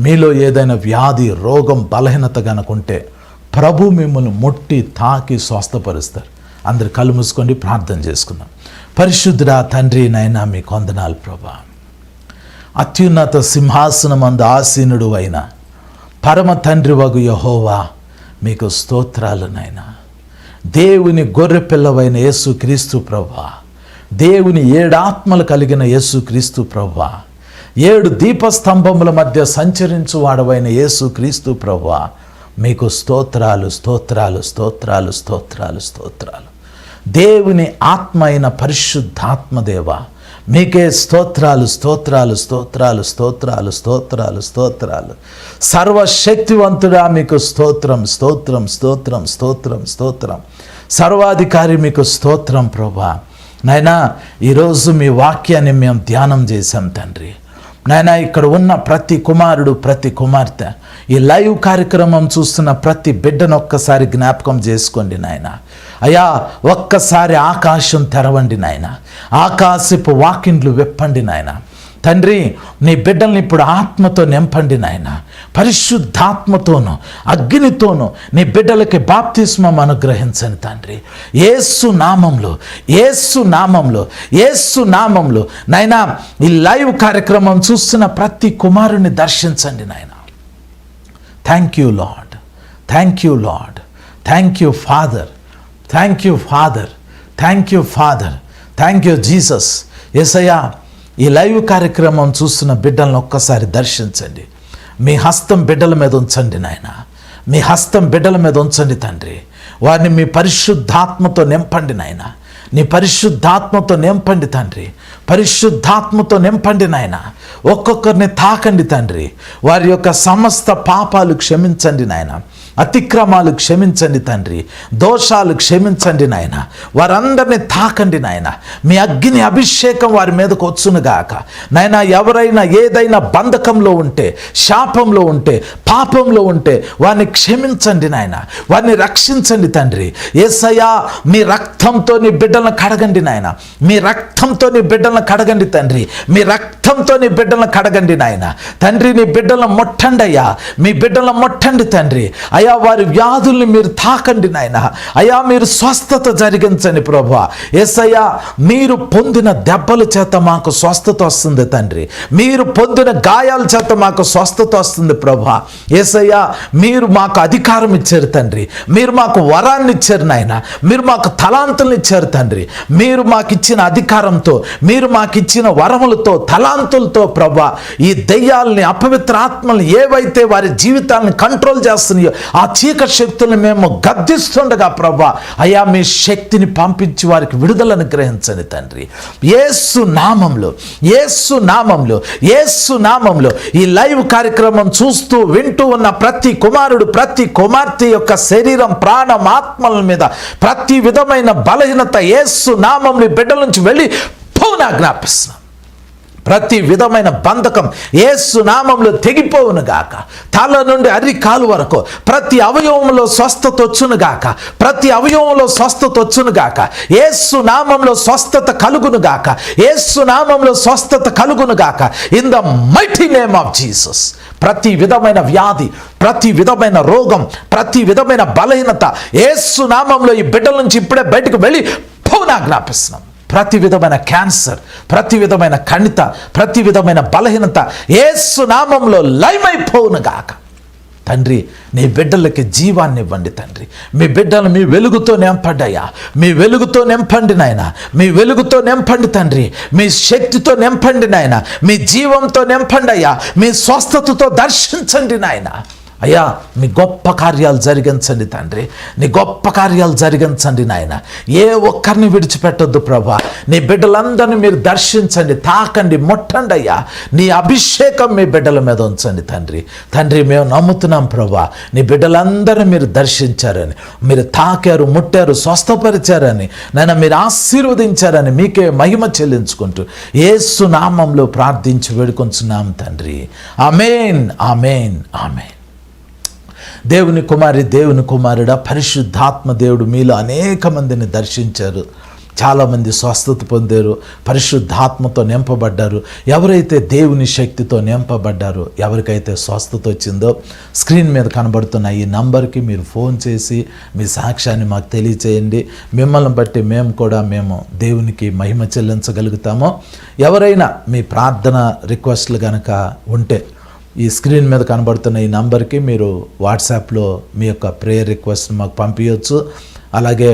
మీలో ఏదైనా వ్యాధి, రోగం, బలహీనత కనుకుంటే ప్రభు మిమ్మల్ని ముట్టి తాకి స్వస్థపరుస్తారు. అందరు కళ్ళు మూసుకోండి, ప్రార్థన చేసుకుందాం. పరిశుద్ధుడా తండ్రి, నైనా మీ కొందనాలు ప్రభా. అత్యున్నత సింహాసనమందు ఆసీనుడు అయిన పరమ తండ్రి వగు యెహోవా, మీకు స్తోత్రాలు నైనా. దేవుని గొర్రె పిల్లవైన యేసు క్రీస్తు ప్రభువా, దేవుని 7 ఆత్మలు కలిగిన యేసు క్రీస్తు ప్రభువా, 7 దీపస్తంభముల మధ్య సంచరించు వాడవైన యేసు క్రీస్తు ప్రభువా, మీకు స్తోత్రాలు, స్తోత్రాలు, స్తోత్రాలు, స్తోత్రాలు, స్తోత్రాలు. దేవుని ఆత్మ అయిన పరిశుద్ధాత్మదేవా, మీకే స్తోత్రాలు, స్తోత్రాలు, స్తోత్రాలు, స్తోత్రాలు, స్తోత్రాలు, స్తోత్రాలు. సర్వశక్తివంతుడా మీకు స్తోత్రం, స్తోత్రం, స్తోత్రం, స్తోత్రం, స్తోత్రం. సర్వాధికారి మీకు స్తోత్రం ప్రభా. నాయనా ఈరోజు మీ వాక్యాన్ని మేము ధ్యానం చేశాం తండ్రి. నాయనా ఇక్కడ ఉన్న ప్రతి కుమారుడు, ప్రతి కుమార్తె, ఈ లైవ్ కార్యక్రమం చూస్తున్న ప్రతి బిడ్డను ఒక్కసారి జ్ఞాపకం చేసుకోండి నాయన. అయ్యా ఒక్కసారి ఆకాశం తెరవండి నాయన, ఆకాశపు వాకిండ్లు విప్పండి నాయన. తండ్రి నీ బిడ్డల్ని ఇప్పుడు ఆత్మతో నింపండి నాయన, పరిశుద్ధాత్మతోనూ అగ్నితోనూ నీ బిడ్డలకి బాప్తిస్మం అనుగ్రహించండి తండ్రి. యేసు నామంలో, యేసు నామంలో, యేసు నామంలో నాయనా ఈ లైవ్ కార్యక్రమం చూస్తున్న ప్రతి కుమారుని దర్శించండి నాయన. Thank you Lord, thank you Lord, thank you Father, thank you Father, thank you Father, thank you Jesus. యేసయ్యా ఈ లైవ్ కార్యక్రమం చూస్తున్న బిడ్డలను ఒక్కసారి దర్శించండి. మీ హస్తం బిడ్డల మీద ఉంచండి నాయన, మీ హస్తం బిడ్డల మీద ఉంచండి తండ్రి. వారిని మీ పరిశుద్ధాత్మతో నింపండి నాయన, నీ పరిశుద్ధాత్మతో నింపండి తండ్రి, పరిశుద్ధాత్మతో నింపండి నాయన. ఒక్కొక్కరిని తాకండి తండ్రి, వారి యొక్క సమస్త పాపాలు క్షమించండి నాయన, అతిక్రమాలు క్షమించండి తండ్రి, దోషాలు క్షమించండి నాయన. వారందరినీ తాకండి నాయన, మీ అగ్ని అభిషేకం వారి మీదకు వచ్చునుగాక నాయన. ఎవరైనా ఏదైనా బంధకంలో ఉంటే, శాపంలో ఉంటే, పాపంలో ఉంటే వారిని క్షమించండి నాయన, వారిని రక్షించండి తండ్రి. యేసయ్యా మీ రక్తంతో నీ బిడ్డలను కడగండి నాయన, మీ రక్తంతో నీ బిడ్డలను కడగండి తండ్రి, మీ రక్తంతో నీ బిడ్డలను కడగండి నాయన. తండ్రి నీ బిడ్డలను ముట్టండి అయ్యా, మీ బిడ్డలను ముట్టండి తండ్రి. అయ్యా వారి వ్యాధుల్ని మీరు తాకండి నాయన, అయ్యా మీరు స్వస్థత జరిగించండి ప్రభువా. యేసయ్యా మీరు పొందిన దెబ్బల చేత మాకు స్వస్థత వస్తుంది తండ్రి, మీరు పొందిన గాయాల చేత మాకు స్వస్థత వస్తుంది ప్రభువా. యేసయ్యా మీరు మాకు అధికారం ఇచ్చారు తండ్రి, మీరు మాకు వరాన్ని ఇచ్చారు నాయన, మీరు మాకు తలాంతులను ఇచ్చారు తండ్రి. మీరు మాకు ఇచ్చిన అధికారంతో, మీరు మాకు ఇచ్చిన వరములతో, తలాంతులతో ప్రభువా ఈ దెయ్యాలని, అపవిత్ర ఆత్మల్ని ఏవైతే వారి జీవితాలను కంట్రోల్ చేస్తున్నాయో ఆ చీకటి శక్తులను మేము గద్దిస్తుండగా ప్రభా అయ్యా మీ శక్తిని పంపించి వారికి విడుదలను గ్రహించండి తండ్రి. యేసు నామంలో, యేసు నామంలో, యేసు నామంలో ఈ లైవ్ కార్యక్రమం చూస్తూ వింటూ ఉన్న ప్రతి కుమారుడు, ప్రతి కుమార్తె యొక్క శరీరం, ప్రాణం, ఆత్మల మీద ప్రతి విధమైన బలహీనత యేసు నామంలో బిడ్డల నుంచి వెళ్ళి ఆజ్ఞాపిస్తున్నాం. ప్రతి విధమైన బంధకం యేసు నామంలో తెగిపోవును గాక. తల నుండి అరికాలు వరకు ప్రతి అవయవంలో స్వస్థత వచ్చును గాక, ప్రతి అవయవంలో స్వస్థత వచ్చును గాక. యేసు నామంలో స్వస్థత కలుగును గాక, యేసు నామంలో స్వస్థత కలుగును గాక. In the mighty name of Jesus ప్రతి విధమైన వ్యాధి, ప్రతి విధమైన రోగం, ప్రతి విధమైన బలహీనత యేసు నామంలో ఈ బిడ్డల నుంచి ఇప్పుడే బయటకు వెళ్ళి ఆజ్ఞాపిస్తున్నాం. ప్రతి విధమైన క్యాన్సర్, ప్రతి విధమైన కణిత, ప్రతి విధమైన బలహీనత యేసు నామంలో లయమైపోవును గాక. తండ్రి నీ బిడ్డలకి జీవాన్ని ఇవ్వండి తండ్రి. మీ బిడ్డలు మీ వెలుగుతో నింపండియా, మీ వెలుగుతో నింపండి నాయన, మీ వెలుగుతో నింపండి తండ్రి, మీ శక్తితో నింపండి నాయన, మీ జీవంతో నింపండి అయ్యా, మీ స్వస్థతతో దర్శించండి నాయన. అయ్యా మీ గొప్ప కార్యాలు జరిగించండి తండ్రి, నీ గొప్ప కార్యాలు జరిగించండి నాయన. ఏ ఒక్కరిని విడిచిపెట్టొద్దు ప్రభా. నీ బిడ్డలందరినీ మీరు దర్శించండి, తాకండి, ముట్టండి అయ్యా. నీ అభిషేకం మీ బిడ్డల మీద ఉంచండి తండ్రి. తండ్రి మేము నమ్ముతున్నాం ప్రభా, నీ బిడ్డలందరినీ మీరు దర్శించారని, మీరు తాకారు, ముట్టారు, స్వస్థపరిచారని నాయన, మీరు ఆశీర్వదించారని మీకే మహిమ చెల్లించుకుంటూ యేసు నామంలో ప్రార్థించి వేడుకొంచున్నాం తండ్రి. ఆమేన్, ఆమేన్, ఆమేన్. దేవుని కుమారి, దేవుని కుమారుడా, పరిశుద్ధాత్మ దేవుడు మీలో అనేక మందిని దర్శించారు, చాలామంది స్వస్థత పొందారు, పరిశుద్ధాత్మతో నింపబడ్డారు. ఎవరైతే దేవుని శక్తితో నింపబడ్డారో, ఎవరికైతే స్వస్థత వచ్చిందో స్క్రీన్ మీద కనబడుతున్న ఈ నంబర్కి మీరు ఫోన్ చేసి మీ సాక్ష్యాన్ని మాకు తెలియచేయండి. మిమ్మల్ని బట్టి మేము దేవునికి మహిమ చెల్లించగలుగుతామో. ఎవరైనా మీ ప్రార్థన రిక్వెస్ట్లు కనుక ఉంటే ఈ స్క్రీన్ మీద కనబడుతున్న ఈ నంబర్కి మీరు వాట్సాప్లో మీ యొక్క ప్రేయర్ రిక్వెస్ట్ మాకు పంపించవచ్చు. అలాగే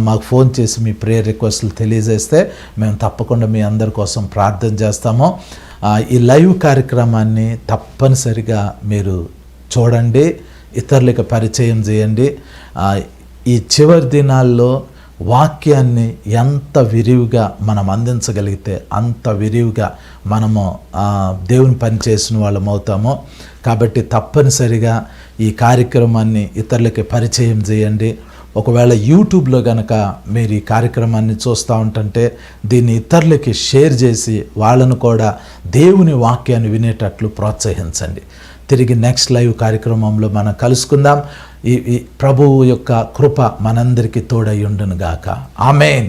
మాకు ఫోన్ చేసి మీ ప్రేయర్ రిక్వెస్ట్లు తెలియజేస్తే మేము తప్పకుండా మీ అందరి కోసం ప్రార్థన చేస్తాము. ఈ లైవ్ కార్యక్రమాన్ని తప్పనిసరిగా మీరు చూడండి, ఇతరులకు పరిచయం చేయండి. ఈ చివరి దినాల్లో వాక్యాన్ని ఎంత విరివిగా మనం అందించగలిగితే అంత విరివిగా మనము దేవుని పని చేసిన వాళ్ళం అవుతామో. కాబట్టి తప్పనిసరిగా ఈ కార్యక్రమాన్ని ఇతరులకి పరిచయం చేయండి. ఒకవేళ యూట్యూబ్లో కనుక మీరు ఈ కార్యక్రమాన్ని చూస్తూ ఉంటుంటే దీన్ని ఇతరులకి షేర్ చేసి వాళ్ళను కూడా దేవుని వాక్యాన్ని వినేటట్లు ప్రోత్సహించండి. తిరిగి నెక్స్ట్ లైవ్ కార్యక్రమంలో మనం కలుసుకుందాం. ఈ ప్రభువు యొక్క కృప మనందరికీ తోడై ఉండును గాక. ఆమేన్.